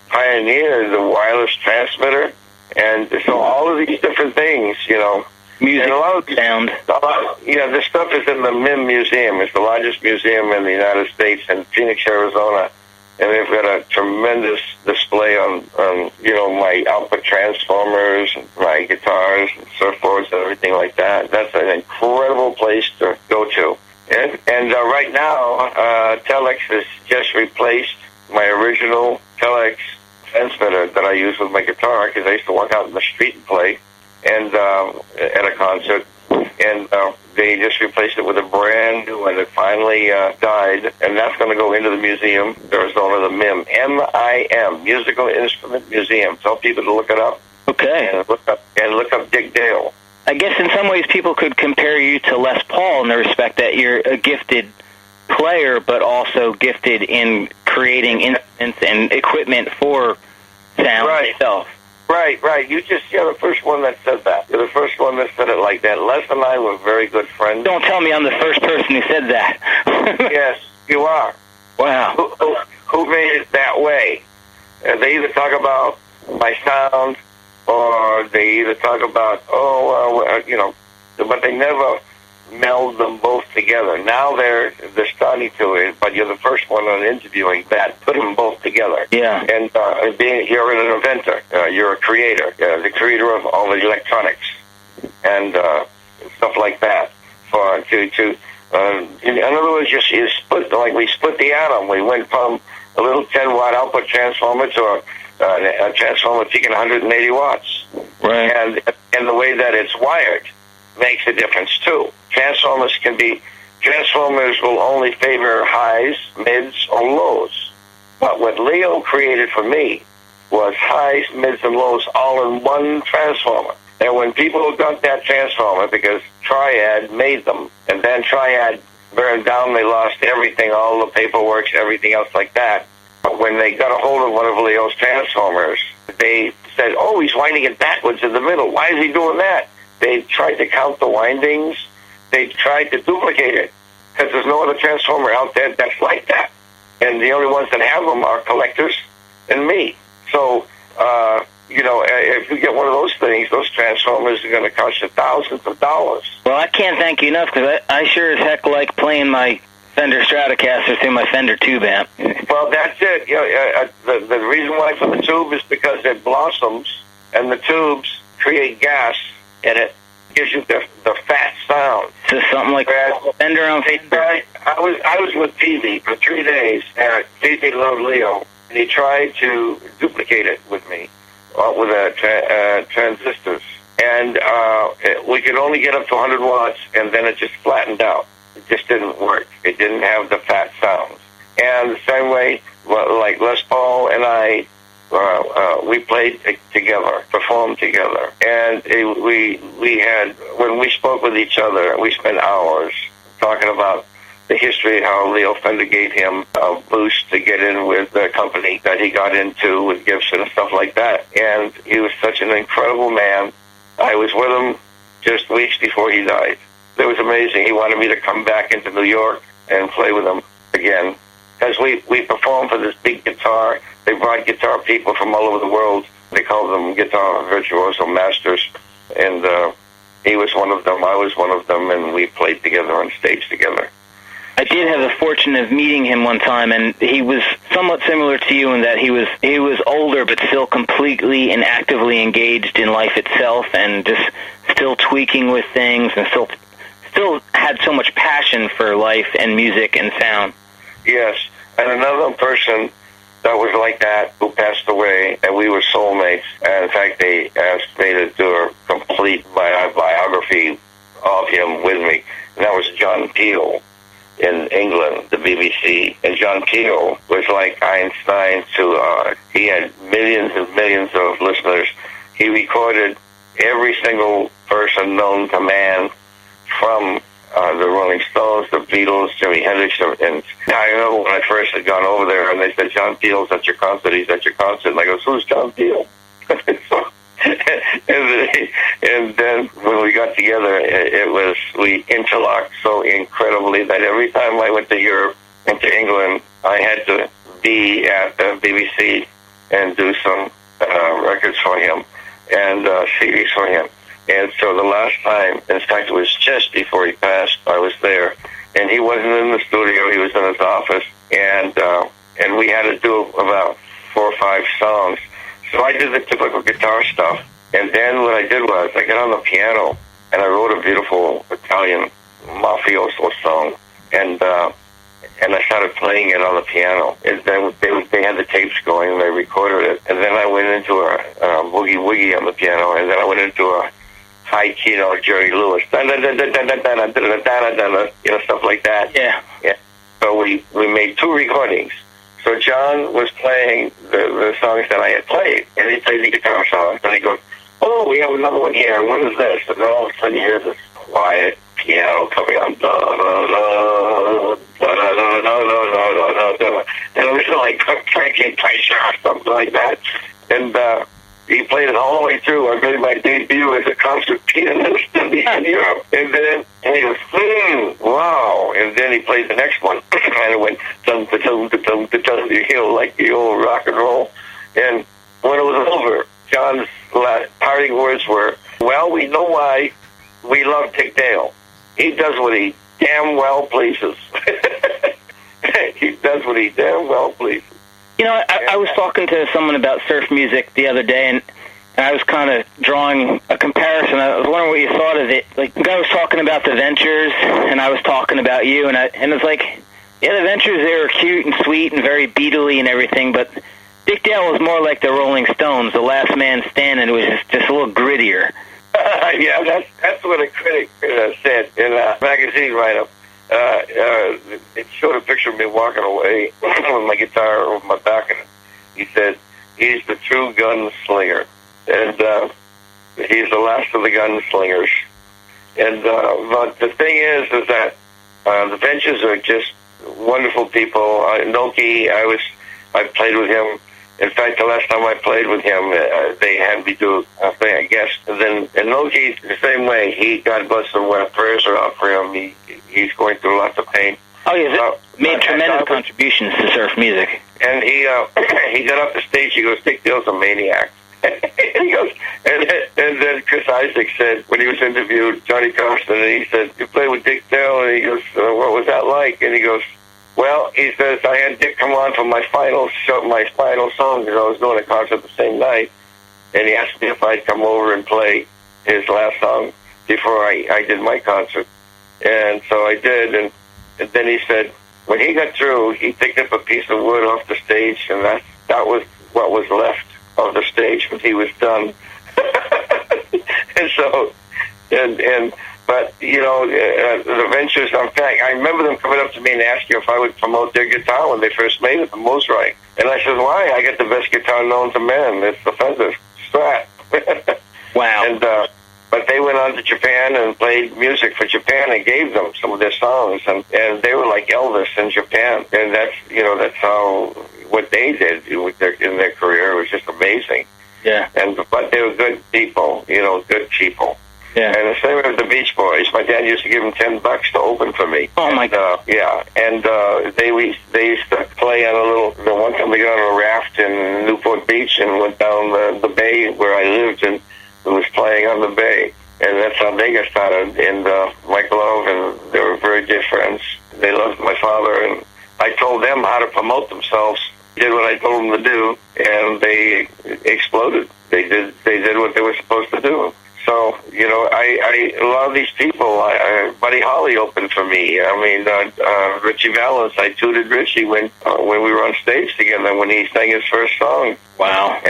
Pioneered the wireless transmitter. And so all of these different things, you know. Music, and a lot of sound. This stuff is in the MIM Museum. It's the largest museum in the United States in Phoenix, Arizona. And they've got a tremendous display on you know, my output transformers, and my guitars, and surfboards, and everything like that. That's an incredible place to go to. And right now, Telex has just replaced my original Telex transmitter that I use with my guitar, because I used to walk out in the street and play, and at a concert, and they just replaced it with a brand new one that finally died, and that's going to go into the museum, Arizona, the MIM, M-I-M, Musical Instrument Museum. Tell people to look it up. Okay. And look up Dick Dale. I guess in some ways people could compare you to Les Paul in the respect that you're a gifted player, but also gifted in creating instruments and equipment for sound itself. Right. You're the first one that said that. You're the first one that said it like that. Les and I were very good friends. Don't tell me I'm the first person who said that. Yes, you are. Wow. Who made it that way? They either talk about my sound, or they either talk about, you know, but they never meld them both together. Now they're starting to, but you're the first one on interviewing that put them both together. Yeah. And you're an inventor. You're a creator. The creator of all the electronics and stuff like that. In other words, you split, like we split the atom. We went from a little 10-watt output transformer to a transformer peaking 180 watts. Right. And the way that it's wired makes a difference too. Transformers will only favor highs, mids, or lows. But what Leo created for me was highs, mids, and lows all in one transformer. And when people got that transformer, because Triad made them, and then Triad burned down, they lost everything, all the paperwork, everything else like that. But when they got a hold of one of Leo's transformers, they said, oh, he's winding it backwards in the middle. Why is he doing that? They tried to count the windings. They tried to duplicate it, because there's no other transformer out there that's like that. And the only ones that have them are collectors and me. So, you know, if you get one of those things, those transformers are going to cost you thousands of dollars. Well, I can't thank you enough, because I sure as heck like playing my Fender Stratocaster through my Fender tube amp. Well, that's it. You know, the reason why for the tube is because it blossoms, and the tubes create gas, and it gives you the fat sound. So something like Fender on Fender. I was with PV for 3 days, and PV loved Leo, and he tried to duplicate it with me with transistors, and we could only get up to 100 watts, and then it just flattened out. It just didn't work. It didn't have the fat sounds. And the same way, like Les Paul and I, we played together, performed together, and we had, when we spoke with each other, we spent hours talking about the history, how Leo Fender gave him a boost to get in with the company that he got into with Gibson and stuff like that. And he was such an incredible man. I was with him just weeks before he died. It was amazing. He wanted me to come back into New York and play with him again. As we performed for this big guitar, they brought guitar people from all over the world. They called them guitar virtuoso masters. And he was one of them, I was one of them, and we played together on stage together. I did have the fortune of meeting him one time, and he was somewhat similar to you in that he was older, but still completely and actively engaged in life itself, and just still tweaking with things, and still had so much passion for life and music and sound. Yes, and another person that was like that who passed away, and we were soulmates. And in fact, they asked me to do a complete biography of him with me, and that was John Peel. in England, the BBC. And John Peel was like Einstein he had millions and millions of listeners. He recorded every single person known to man, from the Rolling Stones, the Beatles, Jimi Hendrix, and I remember when I first had gone over there, and they said, John Peel's at your concert, he's at your concert, and I go, who's John Peel? and then when we got together, we interlocked so incredibly that every time I went to Europe and to England, I had to be at the BBC and do some records for him and CDs for him. And so the last time, in fact, it was just before he passed, I was there, and he wasn't in the studio, he was in his office, and we had to do about 4 or 5 songs. So I did the typical guitar stuff, and then what I did was I got on the piano, and I wrote a beautiful Italian mafioso song, and I started playing it on the piano. And then they had the tapes going, and they recorded it, and then I went into a boogie-woogie on the piano, and then I went into a high key, Jerry Lewis, stuff like that. Yeah. So we made 2 recordings. So John was playing the songs that I had played, and he played the guitar songs, and he goes, oh, we have another one here, what is this? And then all of a sudden you hear this quiet piano coming on, and it was like Frankie Pressure or something like that. And he played it all the way through. I made my debut as a concert pianist in Europe. And he was, wow. And then he played the next one. And it went, like the old rock and roll. And when it was over, John's parting words were, well, we know why we love Dick Dale. He does what he damn well pleases. He does what he damn well pleases. You know, I was talking to someone about surf music the other day, and I was kind of drawing a comparison. I was wondering what you thought of it. Like, the guy was talking about the Ventures, and I was talking about you, and it's like, yeah, the Ventures, they were cute and sweet and very Beatley and everything, but Dick Dale was more like the Rolling Stones. The Last Man Standing was just a little grittier. Yeah, that's what a critic said in a magazine write-up. It showed a picture of me walking away with my guitar over my back, and he said, he's the true gunslinger, and he's the last of the gunslingers. And but the thing is that the Ventures are just wonderful people. Noki, I played with him. In fact, the last time I played with him, they had me do a thing, I guess. And Noki, the same way. God bless him, when prayers are out for him. He's going through lots of pain. Oh, yeah, made tremendous contributions to surf music. And he got off the stage. He goes, Dick Dale's a maniac. He goes, and then Chris Isaac said, when he was interviewed, Johnny Carson, and he said, you played with Dick Dale? And he goes, what was that like? And he goes, well, he says, I had Dick come on for my final song, because I was doing a concert the same night, and he asked me if I'd come over and play his last song before I did my concert. And so I did, and then he said, when he got through, he picked up a piece of wood off the stage, and that was what was left of the stage when he was done. And so, but, you know, the Ventures, in fact, I remember them coming up to me and asking if I would promote their guitar when they first made it, the Mosrite. And I said, why? I got the best guitar known to man. It's the Fender Strat. Wow. And, but they went on to Japan and played music for Japan and gave them some of their songs. And they were like Elvis in Japan. And that's how, what they did in their career was just amazing. Yeah. But they were good people, good people. Yeah. And the same with the Beach Boys. My dad used to give them $10 to open for me. Oh, my God. Yeah. And they used to play on the one time they got on a raft in Newport Beach and went down the bay where I lived and was playing on the bay. And that's how they got started. And Mike Love, and they were very dear friends. They loved my father, and I told them how to promote themselves. Did what I told them to do, and they exploded. They did what they were supposed to do. So, a lot of these people, Buddy Holly opened for me. I mean, Richie Valens, I tutored Richie when we were on stage together, when he sang his first song. Wow.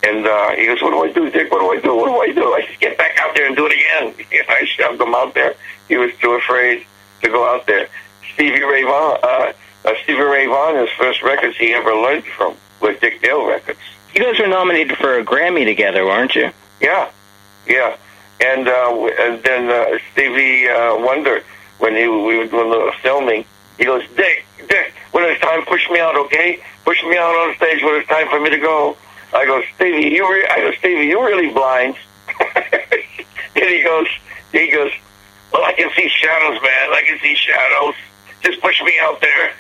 And he goes, what do I do, Dick? What do I do? What do I do? I said, get back out there and do it again. I shoved him out there. He was too afraid to go out there. Stevie Ray Vaughan, his first records he ever learned from with Dick Dale Records. You guys were nominated for a Grammy together, weren't you? Yeah. And then Stevie wondered when we were doing the filming. He goes, Dick, when it's time, push me out, okay? Push me out on stage when it's time for me to go. I go, Stevie, you're really blind. And he goes, well, I can see shadows, man. I can see shadows. Just push me out there.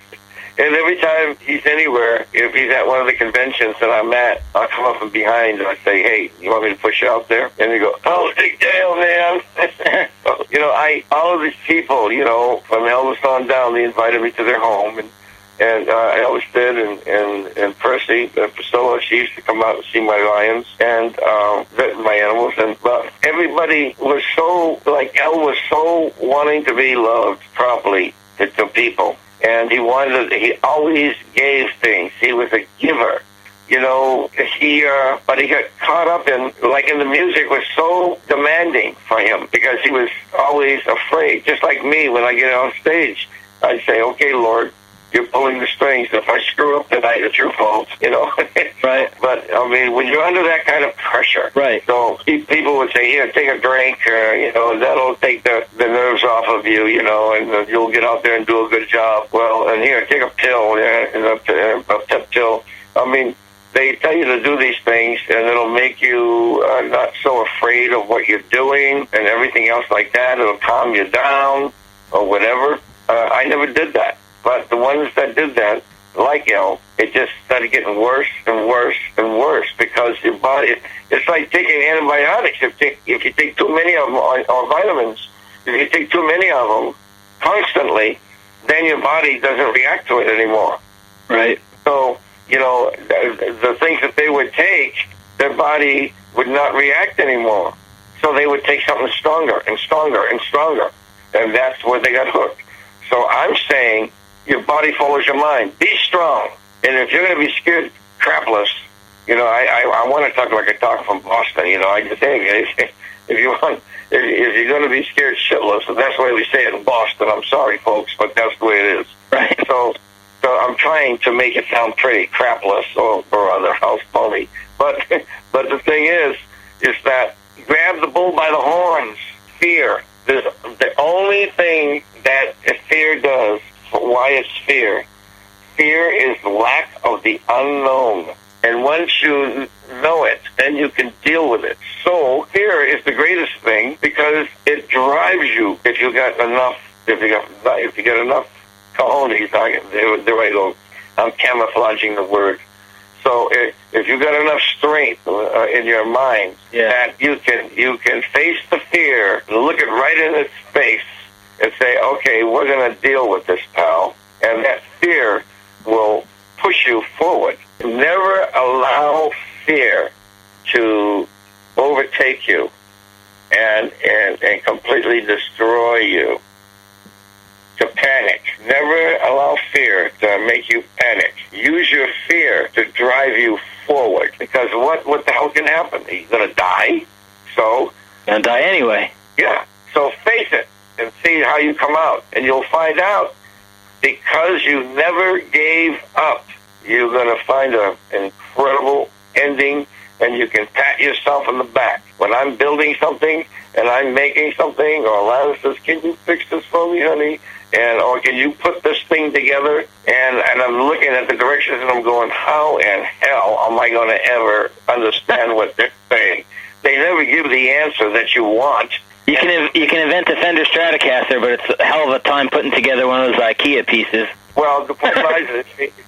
And every time he's anywhere, if he's at one of the conventions that I'm at, I'll come up from behind and I say, hey, you want me to push you out there? And he goes, oh, Dick Dale, man. All of these people, from Elvis on down, they invited me to their home. And Elvis did, and Percy, Priscilla, she used to come out and see my lions and my animals. And everybody was so, El was so wanting to be loved properly to people. And he always gave things. He was a giver. But he got caught up in the music was so demanding for him because he was always afraid. Just like me, when I get on stage, I'd say, okay, Lord, you're pulling the strings. If I screw up tonight, it's your fault, Right. But, when you're under that kind of pressure. Right. So people would say, here, take a drink, that'll take the nerves off of you, and you'll get out there and do a good job. Well, and here, take a pill, a pep pill. They tell you to do these things, and it'll make you not so afraid of what you're doing and everything else like that. It'll calm you down or whatever. I never did that. But the ones that did that, like El, it just started getting worse and worse and worse because your body, it's like taking antibiotics. If you take too many of them, or vitamins, if you take too many of them constantly, then your body doesn't react to it anymore. Right. So, the things that they would take, their body would not react anymore. So they would take something stronger and stronger and stronger. And that's where they got hooked. So I'm saying, your body follows your mind. Be strong. And if you're going to be scared crapless, I want to talk like I talk from Boston. I just say, if you're going to be scared shitless, and that's the way we say it in Boston, I'm sorry, folks, but that's the way it is. Right. So I'm trying to make it sound pretty crapless or other house pony. But the thing is that grab the bull by the horns. Fear. There's the only thing that fear does. Why it's fear? Fear is lack of the unknown. And once you know it, then you can deal with it. So fear is the greatest thing because it drives you. If you got enough cojones, there I go. I'm camouflaging the word. So if you got enough strength in your mind that you can face the fear, look it right in its face, and say, okay, we're going to deal with this, pal. And that fear will push you forward. Never allow fear to overtake you and completely destroy you. To panic. Never allow fear to make you panic. Use your fear to drive you forward. Because what the hell can happen? You're going to die? So? Going to die anyway. Yeah. So face it and see how you come out. And you'll find out because you never gave up, you're going to find an incredible ending and you can pat yourself on the back. When I'm building something and I'm making something, or Lana says, can you fix this for me, honey? Or can you put this thing together? And I'm looking at the directions and I'm going, how in hell am I going to ever understand what they're saying? They never give the answer that you want. You can invent a Fender Stratocaster, but it's a hell of a time putting together one of those IKEA pieces. Well, the point is,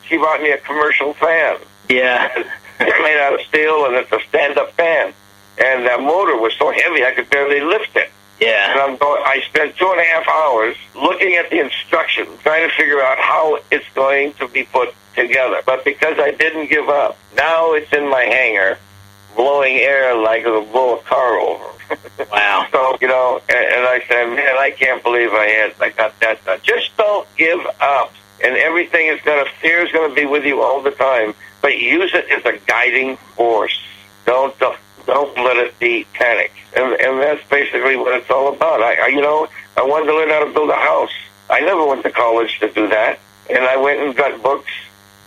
she bought me a commercial fan. Yeah. It's made out of steel and it's a stand-up fan. And that motor was so heavy I could barely lift it. Yeah. And I spent 2.5 hours looking at the instructions, trying to figure out how it's going to be put together. But because I didn't give up, now it's in my hangar, blowing air like it'll blow a car over. Wow. So, and I said, man, I can't believe I got that done. Just don't give up. And everything fear is going to be with you all the time. But use it as a guiding force. Don't let it be panic. And that's basically what it's all about. I wanted to learn how to build a house. I never went to college to do that. And I went and got books,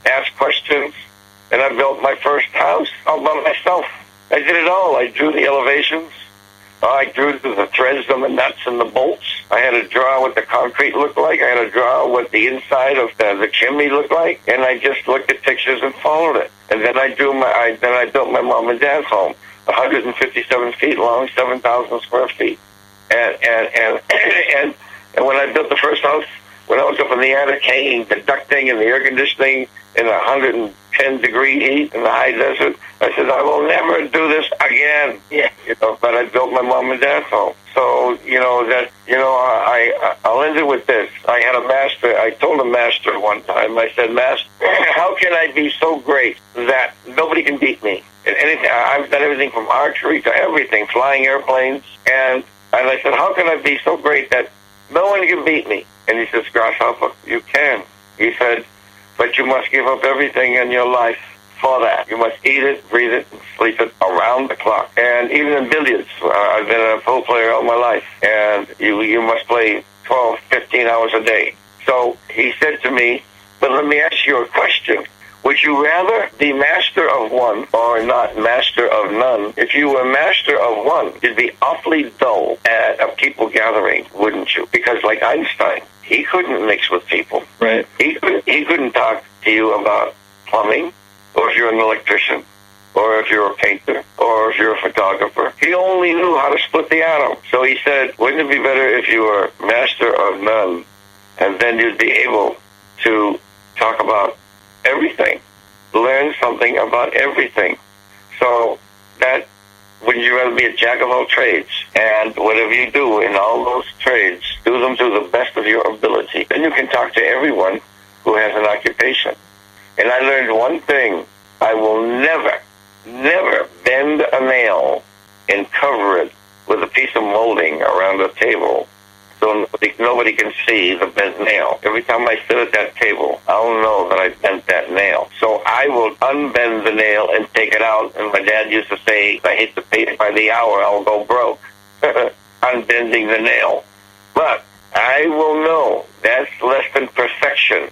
asked questions, and I built my first house all by myself. I did it all. I drew the elevations. I drew the threads and the nuts and the bolts. I had to draw what the concrete looked like. I had to draw what the inside of the chimney looked like. And I just looked at pictures and followed it. And then I built my mom and dad's home, 157 feet long, 7,000 square feet. And when I built the first house, when I was up in the attic hanging the ducting and the air conditioning in 110-degree heat in the high desert, I said, I will never do this again. Yeah. But I built my mom and dad's home. So, I'll end it with this. I had a master. I told a master one time, I said, Master, how can I be so great that nobody can beat me? I've done everything from archery to everything, flying airplanes. And I said, how can I be so great that no one can beat me? And he says, Grasshopper, you can. He said, but you must give up everything in your life for that. You must eat it, breathe it, and sleep it around the clock. And even in billiards, I've been a pool player all my life, and you must play 12, 15 hours a day. So he said to me, but let me ask you a question. Would you rather be master of one or not master of none? If you were master of one, you'd be awfully dull at a people gathering, wouldn't you? Because like Einstein, he couldn't mix with people. Right. He couldn't talk to you about plumbing, or if you're an electrician, or if you're a painter, or if you're a photographer. He only knew how to split the atom. So he said, wouldn't it be better if you were master of none, and then you'd be able to talk about everything, learn something about everything. So that, wouldn't you rather be a jack of all trades? And whatever you do in all those trades, do them to the best of your ability. Then you can talk to everyone who has an occupation. And I learned one thing. I will never bend a nail and cover it with a piece of molding around a table so nobody can see the bent nail. Every time I sit at that table, I'll know that I bent that nail. So I will unbend the nail and take it out. And my dad used to say, if I hate to pay by the hour, I'll go broke. Unbending the nail. But I will know that's less than perfection.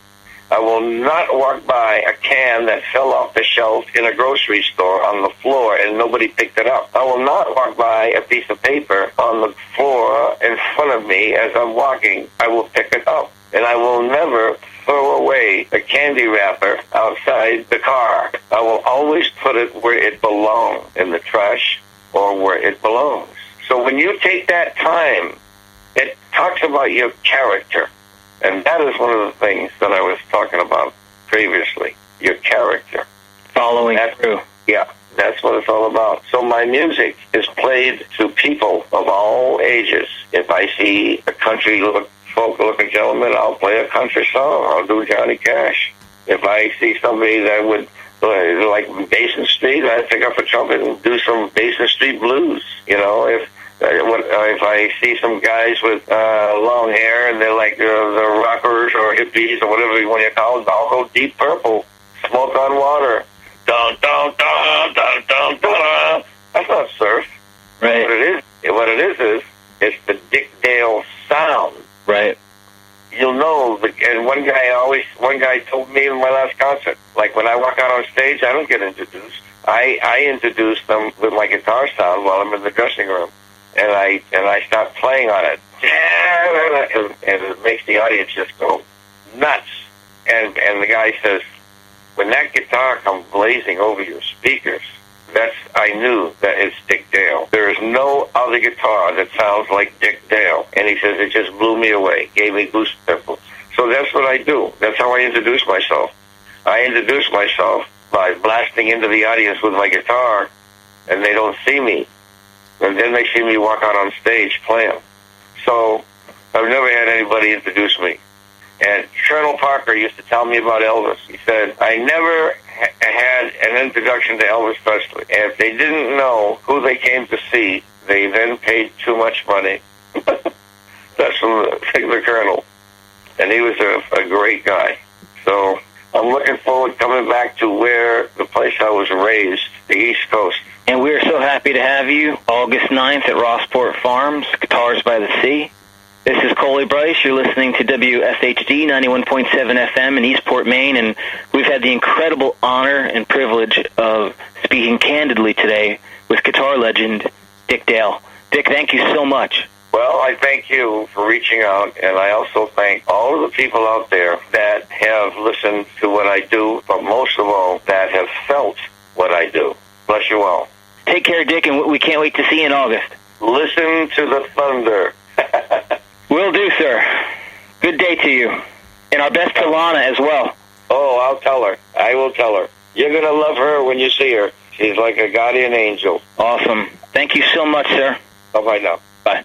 I will not walk by a can that fell off the shelf in a grocery store on the floor and nobody picked it up. I will not walk by a piece of paper on the floor in front of me as I'm walking. I will pick it up. And I will never throw away a candy wrapper outside the car. I will always put it where it belongs, in the trash or where it belongs. So when you take that time, it talks about your character. And that is one of the things that I was talking about previously, your character. Following through. Yeah, that's what it's all about. So my music is played to people of all ages. If I see a folk-looking gentleman, I'll play a country song. I'll do Johnny Cash. If I see somebody that would, like Basin Street, I pick up a trumpet and do some Basin Street blues. If I see some guys with long hair and they're like the rockers or hippies or whatever you want to call them, I'll go Deep Purple, Smoke on Water. Dun, dun, dun, dun, dun, dun. That's not surf. Right. What it is it's the Dick Dale sound. Right. You'll know, and one guy told me in my last concert, like when I walk out on stage, I don't get introduced. I introduce them with my guitar sound while I'm in the dressing room. And I start playing on it, and it makes the audience just go nuts. And the guy says, when that guitar comes blazing over your speakers, I knew that it's Dick Dale. There is no other guitar that sounds like Dick Dale. And he says, it just blew me away, gave me goosebumps. So that's what I do. That's how I introduce myself. I introduce myself by blasting into the audience with my guitar, and they don't see me. And then they see me walk out on stage playing. So I've never had anybody introduce me. And Colonel Parker used to tell me about Elvis. He said, I never had an introduction to Elvis Presley. And if they didn't know who they came to see, they then paid too much money. That's from the Colonel. And he was a great guy. So I'm looking forward to coming back to where the place I was raised, the East Coast. And we're so happy to have you August 9th at Rossport Farms, Guitars by the Sea. This is Coley Bryce. You're listening to WSHD 91.7 FM in Eastport, Maine, and we've had the incredible honor and privilege of speaking candidly today with guitar legend Dick Dale. Dick, thank you so much. Well, I thank you for reaching out, and I also thank all of the people out there that have listened to what I do, but most of all, that have felt what I do. Bless you all. Take care, Dick, and we can't wait to see you in August. Listen to the thunder. Will do, sir. Good day to you. And our best to Lana as well. Oh, I'll tell her. I will tell her. You're going to love her when you see her. She's like a guardian angel. Awesome. Thank you so much, sir. Bye-bye now. Bye.